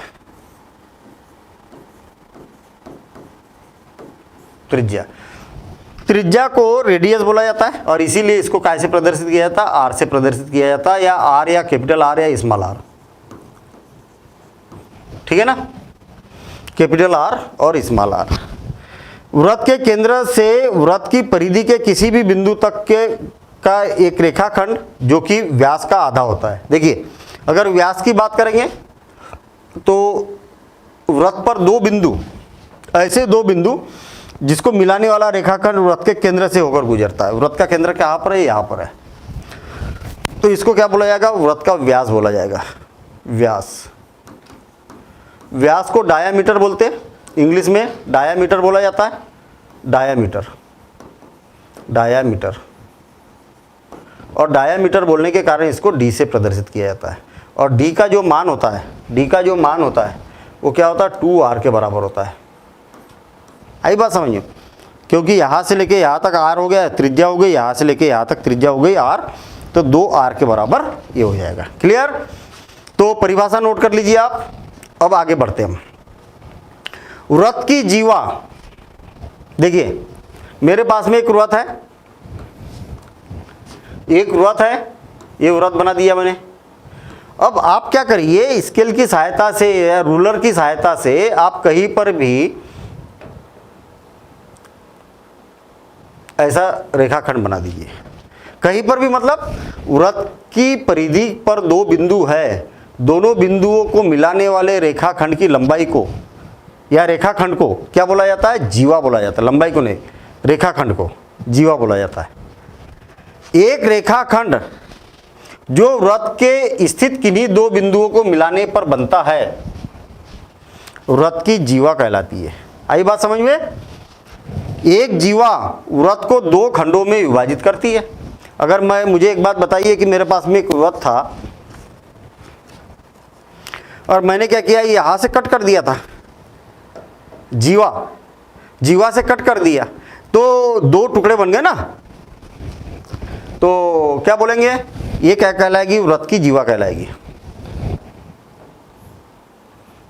त्रिज्या को रेडियस बोला जाता है, और इसीलिए इसको कैसे प्रदर्शित किया जाता है, आर से प्रदर्शित किया जाता है, या आर, या कैपिटल आर, या स्मॉल आर। ठीक है ना, कैपिटल आर और स्मॉल आर। व्रत के केंद्र से व्रत की परिधि के किसी भी बिंदु तक के का एक रेखाखंड जो कि व्यास का आधा होता है। देखिए अगर व्यास की बात करेंगे तो व्रत पर दो बिंदु, ऐसे दो बिंदु जिसको मिलाने वाला रेखाखंड व्रत के केंद्र से होकर गुजरता है। व्रत का केंद्र कहाँ पर है, यहाँ पर है, तो इसको क्या बोला जाएगा, व्रत का व्यास बोला जाएगा। व्यास को डायामीटर बोलते हैं, इंग्लिश में डायामीटर बोला जाता है। डायामीटर और डायामीटर बोलने के कारण इसको डी से प्रदर्शित किया जाता है। और डी का जो मान होता है, वो क्या होता है, 2r के बराबर होता है। आई बात समझिए, क्योंकि यहाँ से लेके यहाँ तक r हो गया, त्रिज्या हो गई, यहाँ से लेके यहाँ तक त्रिज्या हो गई r, तो 2r के बराबर ये हो जाएगा। क्लियर? तो परिभाषा नोट कर लीजिए आप। अब आगे बढ़ते हैं हम। व्रत की जीवा, देखिए मेरे पास में एक व्रत है, ये व्रत बना दिया मैंने। अब आप क्या करिए, स्केल की सहायता से या रूलर की सहायता से आप कहीं पर भी ऐसा रेखाखंड बना दीजिए। कहीं पर भी मतलब व्रत की परिधि पर दो बिंदु है, दोनों बिंदुओं को मिलाने वाले रेखाखंड की लंबाई को या रेखाखंड को क्या बोला जाता है, जीवा बोला जाता है। लंबाई को नहीं, रेखाखंड को जीवा बोला जाता है। एक रेखाखंड जो वृत्त के स्थित किन्हीं दो बिंदुओं को मिलाने पर बनता है, वृत्त की जीवा कहलाती है। आई बात समझ में? एक जीवा वृत्त को दो खंडों में विभाजित करती है। अगर मुझे एक बात बताइए कि मेरे पास में एक वृत्त था और मैंने क्या किया, यहां से कट कर दिया था, जीवा से कट कर दिया, तो दो टुकड़े बन गए ना, तो क्या बोलेंगे, ये क्या कहलाएगी, वृत्त की जीवा कहलाएगी।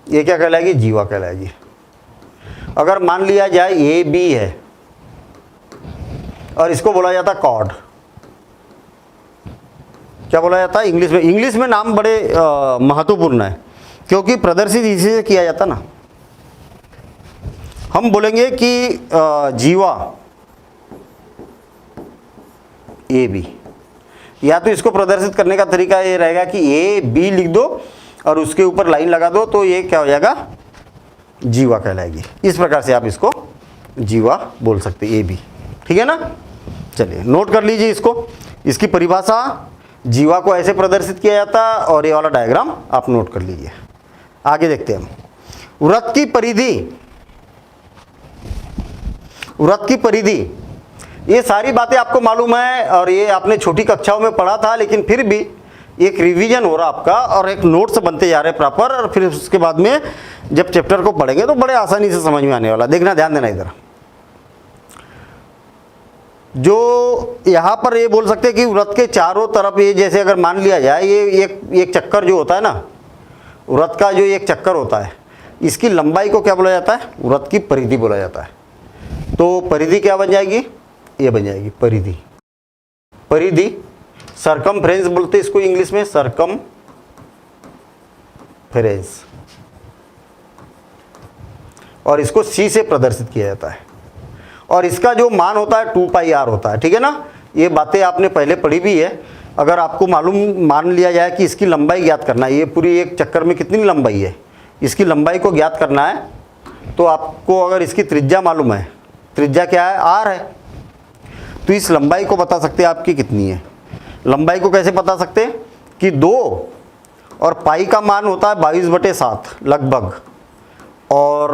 ये क्या कहलाएगी, जीवा कहलाएगी। अगर मान लिया जाए ए बी है और इसको बोला जाता कॉर्ड, क्या बोला जाता है इंग्लिश में नाम बड़े महत्वपूर्ण है, क्योंकि प्रदर्शित इसी से किया जाता ना। हम बोलेंगे कि जीवा ए बी, या तो इसको प्रदर्शित करने का तरीका ये रहेगा कि ए बी लिख दो और उसके ऊपर लाइन लगा दो, तो ये क्या हो जाएगा, जीवा कहलाएगी। इस प्रकार से आप इसको जीवा बोल सकते हैं, ए बी। ठीक है ना। चलिए नोट कर लीजिए इसको, इसकी परिभाषा, जीवा को ऐसे प्रदर्शित किया जाता और ये वाला डायग्राम आप नोट कर लीजिए। आगे देखते हैं हम। वृत्त की परिधि, ये सारी बातें आपको मालूम है और ये आपने छोटी कक्षाओं में पढ़ा था, लेकिन फिर भी एक रिवीजन हो रहा आपका और एक नोट्स बनते जा रहे प्रॉपर, और फिर उसके बाद में जब चैप्टर को पढ़ेंगे तो बड़े आसानी से समझ में आने वाला। देखना, ध्यान देना इधर। जो यहाँ पर ये बोल सकते हैं कि वृत्त के चारों तरफ, ये जैसे अगर मान लिया जाए ये एक चक्कर जो होता है ना, वृत्त का जो एक चक्कर होता है, इसकी लंबाई को क्या बोला जाता है, वृत्त की परिधि बोला जाता है। तो परिधि क्या बन जाएगी, ये बन जाएगी परिधि। सरकमफ्रेंस बोलते हैं इसको इंग्लिश में, सरकमफ्रेंस, और इसको सी से प्रदर्शित किया जाता है। और इसका जो मान होता है 2πr होता है। ठीक है ना। ये बातें आपने पहले पढ़ी भी है। अगर आपको मान लिया जाए कि इसकी लंबाई ज्ञात करना है, ये पूरी एक चक्कर में कितनी लंबाई है, इसकी लंबाई को ज्ञात करना है, तो आपको अगर इसकी त्रिज्या मालूम है, त्रिज्या क्या है, r है, तो इस लंबाई को बता सकते हैं आपकी कितनी है। लंबाई को कैसे बता सकते हैं कि 2 और पाई का मान होता है 22/7 लगभग, और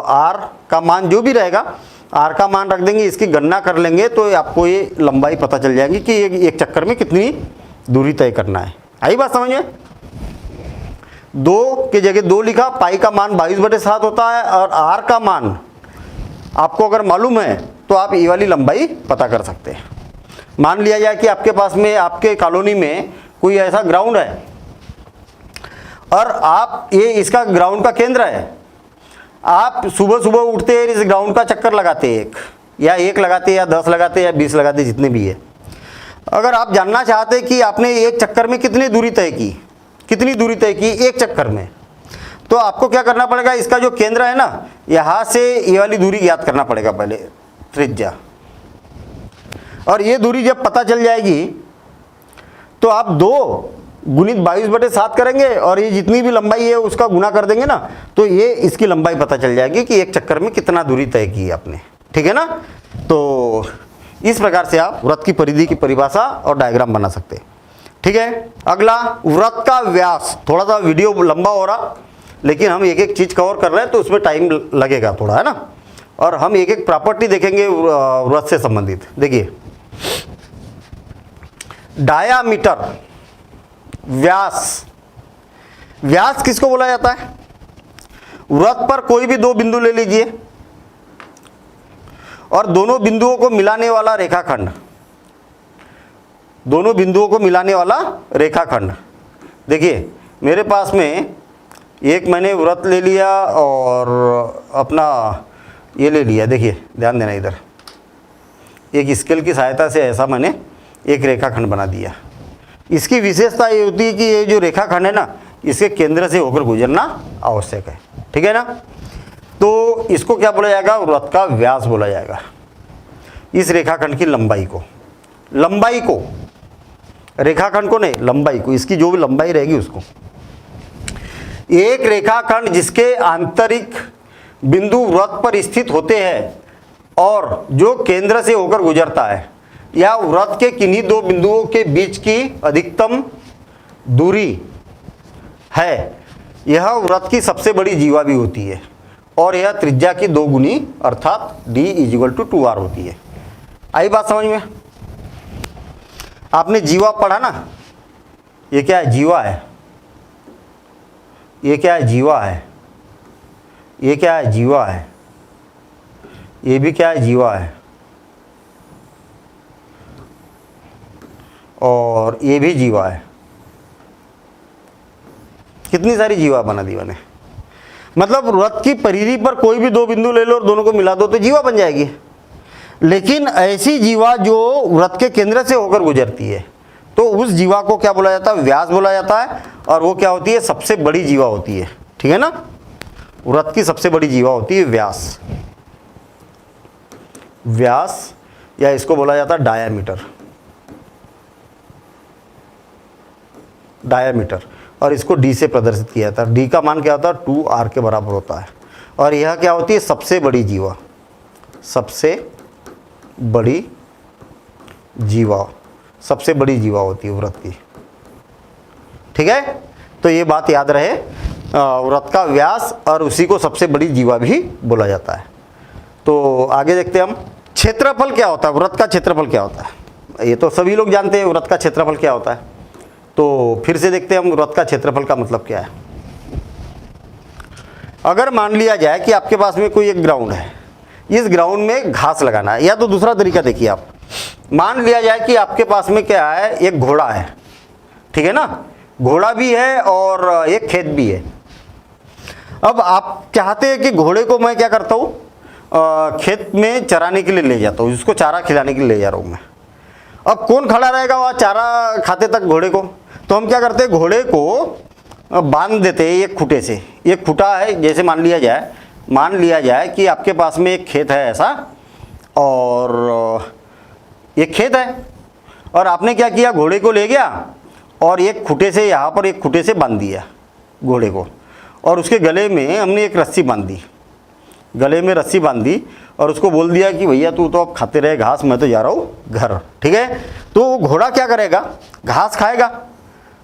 r का मान जो भी रहेगा, r का मान रख देंगे, इसकी गणना कर लेंगे तो आपको ये लंबाई पता चल जाएगी कि एक चक्कर में कितनी दूरी तय करना है। आई बात समझ में? 2 की जगह 2 लिखा, पाई का मान 22/7 होता है, और r का मान आपको अगर मालूम है तो आप ये वाली लंबाई पता कर सकते हैं। मान लिया जाए कि आपके पास में, आपके कॉलोनी में कोई ऐसा ग्राउंड है और आप, ये इसका ग्राउंड का केंद्र है, आप सुबह सुबह उठते हैं, इस ग्राउंड का चक्कर लगाते हैं, एक लगाते, या 10 लगाते, या 20 लगाते, जितने भी है। अगर आप जानना चाहते हैं कि आपने एक चक्कर में कितनी दूरी तय की एक चक्कर में, तो आपको क्या करना पड़ेगा, इसका जो केंद्र है ना, यहाँ से ये वाली दूरी ज्ञात करना पड़ेगा पहले, त्रिज्या। और ये दूरी जब पता चल जाएगी तो आप 2 गुणित 22/7 करेंगे और ये जितनी भी लंबाई है उसका गुना कर देंगे ना, तो ये इसकी लंबाई पता चल जाएगी कि एक चक्कर में कितना दूरी तय की आपने। ठीक है ना। तो इस प्रकार से आप वृत्त की परिधि की परिभाषा और डायग्राम बना सकते हैं। ठीक है। अगला, वृत्त का व्यास। थोड़ा सा वीडियो लंबा हो रहा, लेकिन हम एक एक चीज कवर कर रहे हैं तो उसमें टाइम लगेगा थोड़ा, है ना। और हम एक एक प्रॉपर्टी देखेंगे वृत्त से संबंधित। देखिए, डायामीटर, व्यास किसको बोला जाता है, वृत्त पर कोई भी 2 बिंदु ले लीजिए और दोनों बिंदुओं को मिलाने वाला रेखाखंड। देखिए, मेरे पास में एक मैंने वृत्त ले लिया और अपना ये ले लिया। देखिए, ध्यान देना इधर, एक स्केल की सहायता से ऐसा मैंने एक रेखाखंड बना दिया। इसकी विशेषता ये होती है कि ये जो रेखाखंड है ना, इसके केंद्र से होकर गुजरना आवश्यक है। ठीक है ना। तो इसको क्या बोला जाएगा, वृत्त का व्यास बोला जाएगा। इस रेखाखंड की लंबाई को, रेखाखंड को नहीं, लंबाई को, इसकी जो भी लंबाई रहेगी उसको। एक रेखाखंड जिसके आंतरिक बिंदु वृत्त पर स्थित होते हैं और जो केंद्र से होकर गुजरता है, या वृत्त के किन्हीं 2 बिंदुओं के बीच की अधिकतम दूरी है, यह वृत्त की सबसे बड़ी जीवा भी होती है और यह त्रिज्या की 2 गुनी अर्थात d = 2r होती है। आई बात समझ में? आपने जीवा पढ़ा ना, ये क्या है? जीवा है। ये क्या है? जीवा है। ये क्या है? जीवा है। ये भी क्या है? जीवा है। और ये भी जीवा है। कितनी सारी जीवा बना दी मैंने। मतलब वृत्त की परिधि पर कोई भी 2 बिंदु ले लो और दोनों को मिला दो तो जीवा बन जाएगी। लेकिन ऐसी जीवा जो वृत्त के केंद्र से होकर गुजरती है तो उस जीवा को क्या बोला जाता है? व्यास बोला जाता है। और वो क्या होती है? सबसे बड़ी जीवा होती है। ठीक है ना? वृत्त की सबसे बड़ी जीवा होती है व्यास। व्यास या इसको बोला जाता है डायामीटर। डायामीटर। और इसको d से प्रदर्शित किया जाता है। d का मान क्या होता है? 2r के बराबर होता है। और यह क्या होती है? सबसे बड़ी जीवा। सबसे बड़ी जीवा, सबसे बड़ी जीवा होती है वृत्त की। ठीक है? तो ये बात याद रहे, वृत्त का व्यास और उसी को सबसे बड़ी जीवा भी बोला जाता है। तो आगे देखते हैं हम, क्षेत्रफल क्या होता है? वृत्त का क्षेत्रफल क्या होता है? ये तो सभी लोग जानते हैं वृत्त का क्षेत्रफल क्या होता है। तो फिर से देखते हैं हम वृत्त का क्षेत्रफल का मतलब क्या है। अगर मान लिया जाए कि आपके पास में कोई एक ग्राउंड है, इस ग्राउंड में घास लगाना है, या तो दूसरा तरीका देखिए आप, मान लिया जाए कि आपके पास में क्या है? एक घोड़ा है। ठीक है ना? घोड़ा भी है और एक खेत भी है। अब आप चाहते हैं कि घोड़े को मैं क्या करता हूँ? खेत में चराने के लिए ले जाता हूँ, उसको चारा खिलाने के लिए ले जा रहा हूँ मैं। अब कौन खड़ा रहेगा वहाँ चारा खाते तक घोड़े को? तो हम क्या करते हैं? घोड़े को बांध देते हैं एक खूंटे से। एक खूंटा है, जैसे मान लिया जाए कि आपके पास में एक खेत है ऐसा, और एक खेत है और आपने क्या किया? घोड़े को ले गया और एक खूंटे से, यहाँ पर एक खूंटे से बांध दिया घोड़े को, और उसके गले में हमने एक रस्सी बांध दी। गले में रस्सी बांध दी और उसको बोल दिया कि भैया तू तो अब खाते रहे घास, मैं तो जा रहा हूँ घर। ठीक है? तो घोड़ा क्या करेगा? घास खाएगा।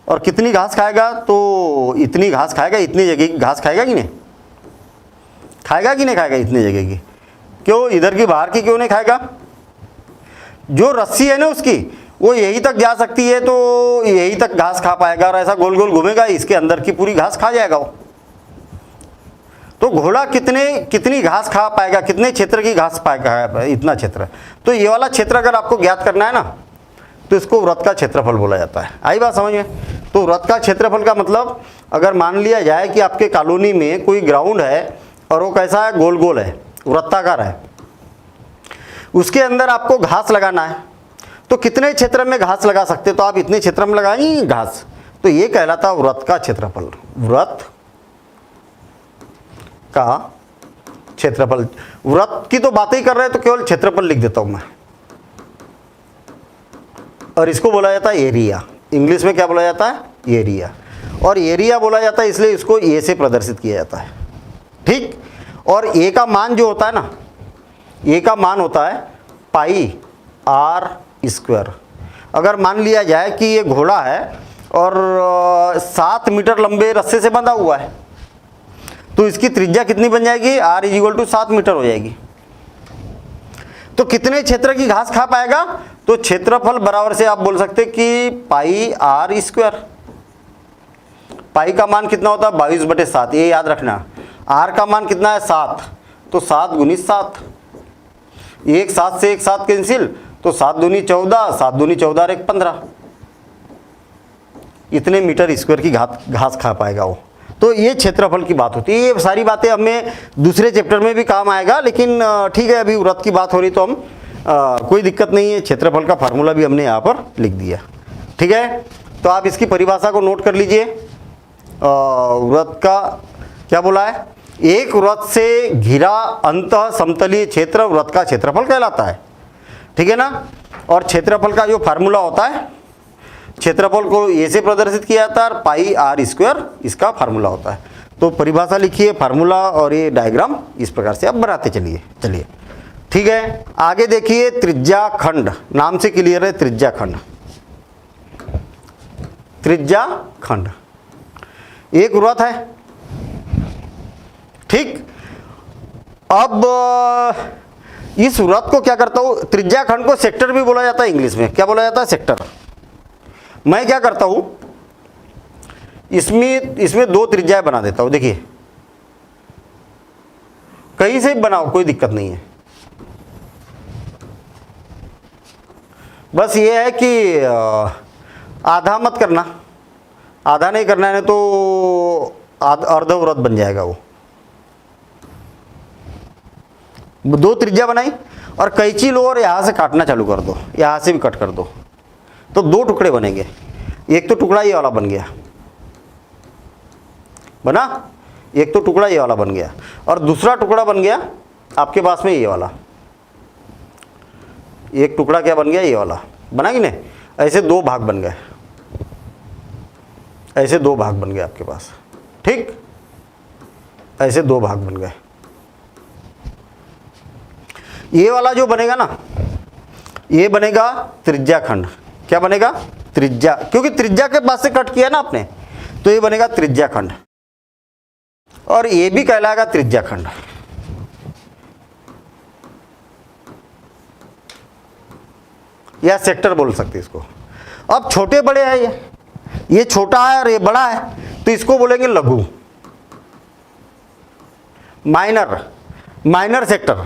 और कितनी घास खाएगा? तो इतनी घास खाएगा, इतनी जगह की घास खाएगा कि नहीं? खाएगा कि नहीं खाएगा? इतनी जगह की। क्यों? इधर की बाहर की क्यों नहीं खाएगा? जो रस्सी है ना उसकी, वो यहीं तक जा सकती है, तो यहीं तक घास खा पाएगा, और ऐसा गोल गोल घूमेगा, इसके अंदर की पूरी घास खा जाएगा वो। तो घोड़ा कितनी घास खा पाएगा? कितने क्षेत्र की घास पाएगा? इतना क्षेत्र। तो ये वाला क्षेत्र अगर आपको ज्ञात करना है ना, तो इसको वृत्त का क्षेत्रफल बोला जाता है। आई बात समझ में? तो वृत्त का क्षेत्रफल का मतलब, अगर मान लिया जाए कि आपके कॉलोनी में कोई ग्राउंड है और वो कैसा है? गोल गोल है, वृत्ताकार है, उसके अंदर आपको घास लगाना है, तो कितने क्षेत्र में घास लगा सकते? तो आप इतने क्षेत्र में लगाएंगे घास। तो ये कहलाता है वृत्त का क्षेत्रफल। वृत्त का क्षेत्रफल। वृत्त की तो बातें ही कर रहे हैं तो केवल क्षेत्रफल लिख देता हूं मैं। और इसको बोला जाता है एरिया। इंग्लिश में क्या बोला जाता है? एरिया। और एरिया बोला जाता है इसलिए इसको ए से प्रदर्शित किया जाता है। ठीक? और ए का मान जो होता है ना, ए का मान होता है πr²। अगर मान लिया जाए कि ये घोड़ा है और 7 मीटर लंबे रस्से से बंधा हुआ है, तो इसकी त्रिज्या कितनी बन जाएगी? r = 7 मीटर हो जाएगी। तो कितने क्षेत्र की घास खा पाएगा? तो क्षेत्रफल बराबर से आप बोल सकते कि πr²। पाई का मान कितना होता है? 22/7। ये याद रखना। r का मान कितना है? 7। तो 7 × 7, एक 7 से एक 7 कैंसिल, तो 7 दूनी 14, 7 दूनी 14 और 1 15। इतने मीटर स्क्वायर की घास खा पाएगा वो। तो ये क्षेत्रफल की बात होती है। ये सारी बातें हमें दूसरे चैप्टर में भी काम आएगा, लेकिन ठीक है, अभी वृत्त की बात हो रही तो हम कोई दिक्कत नहीं है। क्षेत्रफल का फार्मूला भी हमने यहाँ पर लिख दिया। ठीक है? तो आप इसकी परिभाषा को नोट कर लीजिए। वृत्त का क्या बोला है? एक वृत्त से घिरा अंतः समतलीय क्षेत्र वृत्त का क्षेत्रफल कहलाता है। ठीक है ना? और क्षेत्रफल का जो फार्मूला होता है, क्षेत्रफल को ए से प्रदर्शित किया जाता है, πr² इसका फार्मूला होता है। तो परिभाषा लिखिए, फार्मूला और ये डायग्राम इस प्रकार से आप बनाते चलिए। ठीक है? आगे देखिए त्रिज्या खंड, नाम से क्लियर है त्रिज्या खंड। त्रिज्या खंड, एक वृत्त है। ठीक, अब इस वृत्त को क्या करता हूं, त्रिज्या खंड को सेक्टर भी बोला जाता है इंग्लिश में, क्या बोला जाता है, सेक्टर। मैं क्या करता हूं, इसमें दो त्रिज्याएं बना देता हूं। देखिए कहीं से भी बनाओ कोई दिक्कत नहीं है, बस ये है कि आधा मत करना, आधा नहीं करना है तो अर्धवृत्त बन जाएगा वो। दो त्रिज्या बनाई और कैंची लो और यहाँ से काटना चालू कर दो, यहाँ से भी कट कर दो, तो दो टुकड़े बनेंगे। एक तो टुकड़ा ये वाला बन गया, बना, एक तो टुकड़ा ये वाला बन गया, और दूसरा टुकड़ा बन गया आपके पास में ये वाला। एक टुकड़ा क्या बन गया, ये वाला बना कि नहीं। ऐसे दो भाग बन गए, ऐसे दो भाग बन गए आपके पास। ठीक, ऐसे दो भाग बन गए। ये वाला जो बनेगा ना, ये बनेगा त्रिज्या खंड। क्या बनेगा, त्रिज्या, क्योंकि त्रिज्या के पास से कट किया ना आपने, तो ये बनेगा त्रिज्या खंड। और ये भी कहलाएगा त्रिज्या खंड। या सेक्टर बोल सकते इसको। अब छोटे बड़े हैं, ये छोटा है और ये बड़ा है, तो इसको बोलेंगे लघु, माइनर सेक्टर।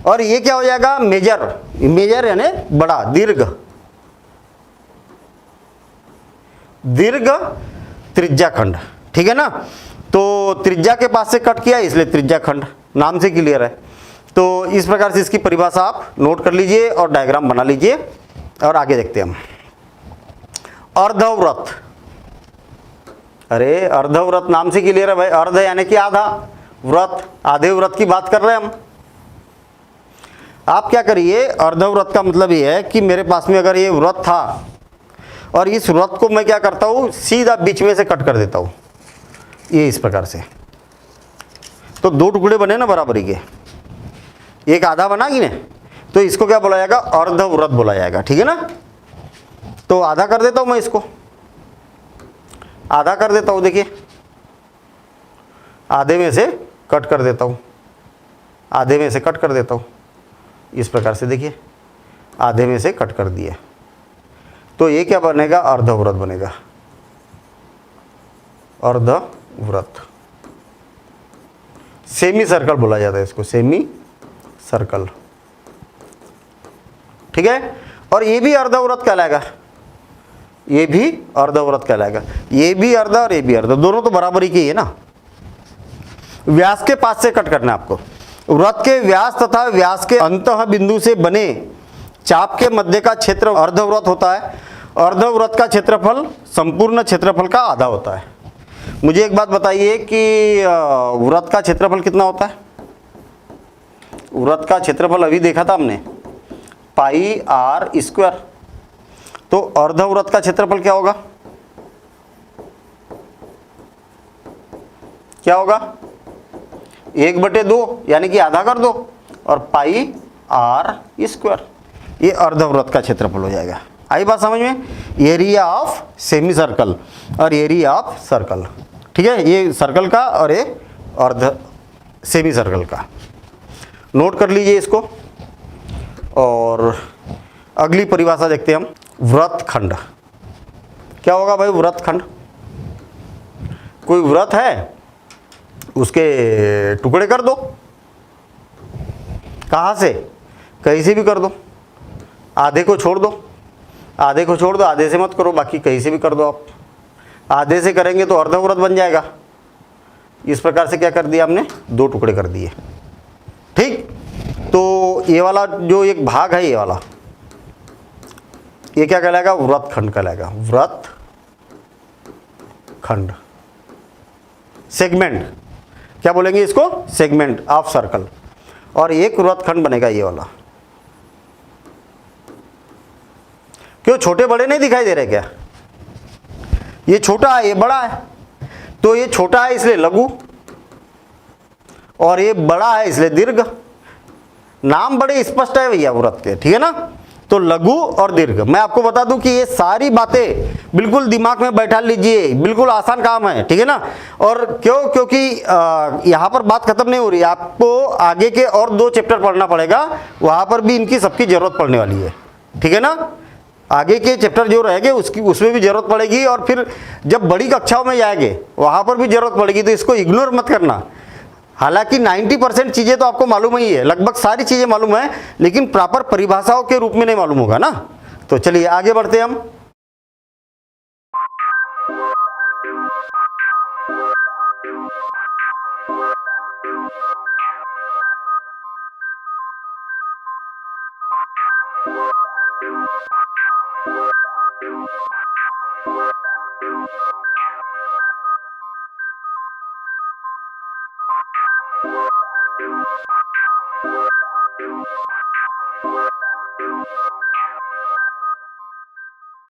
और ये क्या हो जाएगा, मेजर यानी बड़ा, दीर्घ त्रिज्या खंड। ठीक है ना, तो त्रिज्या के पास से कट किया इसलिए त्रिज्या खंड, नाम से क्लियर है। तो इस प्रकार से इसकी परिभाषा आप नोट कर लीजिए और डायग्राम बना लीजिए और आगे देखते हैं हम। अर्धवृत्त, अरे अर्धवृत्त नाम से क्लियर है भाई, अर्ध यानी कि आधा, वृत्त आधे वृत्त की बात कर रहे हैं हम। आप क्या करिए, अर्धवृत्त का मतलब ये है कि मेरे पास में अगर ये वृत्त था और इस वृत्त को मैं क्या करता हूँ, सीधा बीच में से कट कर देता हूँ, ये इस प्रकार से। तो दो टुकड़े बने ना बराबरी के, एक आधा बना कि नहीं, तो इसको क्या बोला जाएगा, अर्धवृत्त बोला जाएगा। ठीक है ना, तो आधा कर देता हूं मैं, इसको आधा कर देता हूं। देखिए आधे में से कट कर देता हूं, आधे में से कट कर देता हूं, इस प्रकार से। देखिए आधे में से कट कर दिए, तो ये क्या बनेगा, अर्धवृत्त बनेगा, अर्धवृत्त। सेमी सर्कल बोला जाता है इसको, सेमी सर्कल। ठीक है, और ये भी अर्धवृत्त कहलाएगा, ये भी अर्धवृत्त कहलाएगा। ये भी अर्ध और ये भी अर्ध, दोनों तो बराबरी के ही है ना। व्यास के पास से कट करना है आपको। वृत्त के व्यास तथा व्यास के अंतः बिंदु से बने चाप के मध्य का क्षेत्र अर्धवृत्त होता है। अर्धवृत्त का क्षेत्रफल संपूर्ण क्षेत्रफल का आधा होता है। मुझे एक बात बताइए कि वृत्त का क्षेत्रफल कितना होता है। वृत्त का क्षेत्रफल अभी देखा था हमने, पाई आर स्क्वायर। तो अर्धवृत्त का क्षेत्रफल क्या होगा, क्या होगा, 1/2 यानी कि आधा कर दो, और पाई आर स्क्वायर, ये अर्धवृत्त का क्षेत्रफल हो जाएगा। आई बात समझ में। एरिया ऑफ सेमी सर्कल और एरिया ऑफ सर्कल, ठीक है, ये सर्कल का और ये अर्ध सेमी सर्कल का। नोट कर लीजिए इसको। और अगली परिभाषा देखते हैं हम, वृत्त खंड। क्या होगा भाई वृत्त खंड, कोई वृत्त है उसके टुकड़े कर दो, कहाँ से, कहीं से भी कर दो, आधे को छोड़ दो, आधे को छोड़ दो, आधे से मत करो, बाकी कहीं से भी कर दो आप। आधे से करेंगे तो अर्धवृत्त बन जाएगा। इस प्रकार से क्या कर दिया हमने, 2 टुकड़े कर दिए। ठीक, तो ये वाला जो एक भाग है, ये वाला, ये क्या कहलाएगा, वृत्त खंड कहलाएगा। वृत्त खंड, सेगमेंट, क्या बोलेंगे इसको, सेगमेंट ऑफ सर्कल। और एक वृत्त खंड बनेगा ये वाला। क्यों, छोटे बड़े नहीं दिखाई दे रहे क्या, ये छोटा है ये बड़ा है, तो ये छोटा है इसलिए लघु, और ये बड़ा है इसलिए दीर्घ। नाम बड़े स्पष्ट है भैया वृत्त के, ठीक है ना। तो लघु और दीर्घ। मैं आपको बता दूं कि ये सारी बातें बिल्कुल दिमाग में बैठा लीजिए, बिल्कुल आसान काम है, ठीक है ना। और क्यों? क्योंकि यहाँ पर बात खत्म नहीं हो रही, आपको आगे के और 2 चैप्टर पढ़ना पड़ेगा, वहां पर भी इनकी सबकी जरूरत पड़ने वाली है, ठीक है ना। आगे के चैप्टर जो रहेंगे उसमें भी जरूरत पड़ेगी, और फिर जब बड़ी कक्षाओं में जाएंगे वहां पर भी जरूरत पड़ेगी, तो इसको इग्नोर मत करना। हालांकि 90% चीजें तो आपको मालूम ही है, लगभग सारी चीजें मालूम है, लेकिन प्रॉपर परिभाषाओं के रूप में नहीं मालूम होगा ना। तो चलिए आगे बढ़ते हैं हम।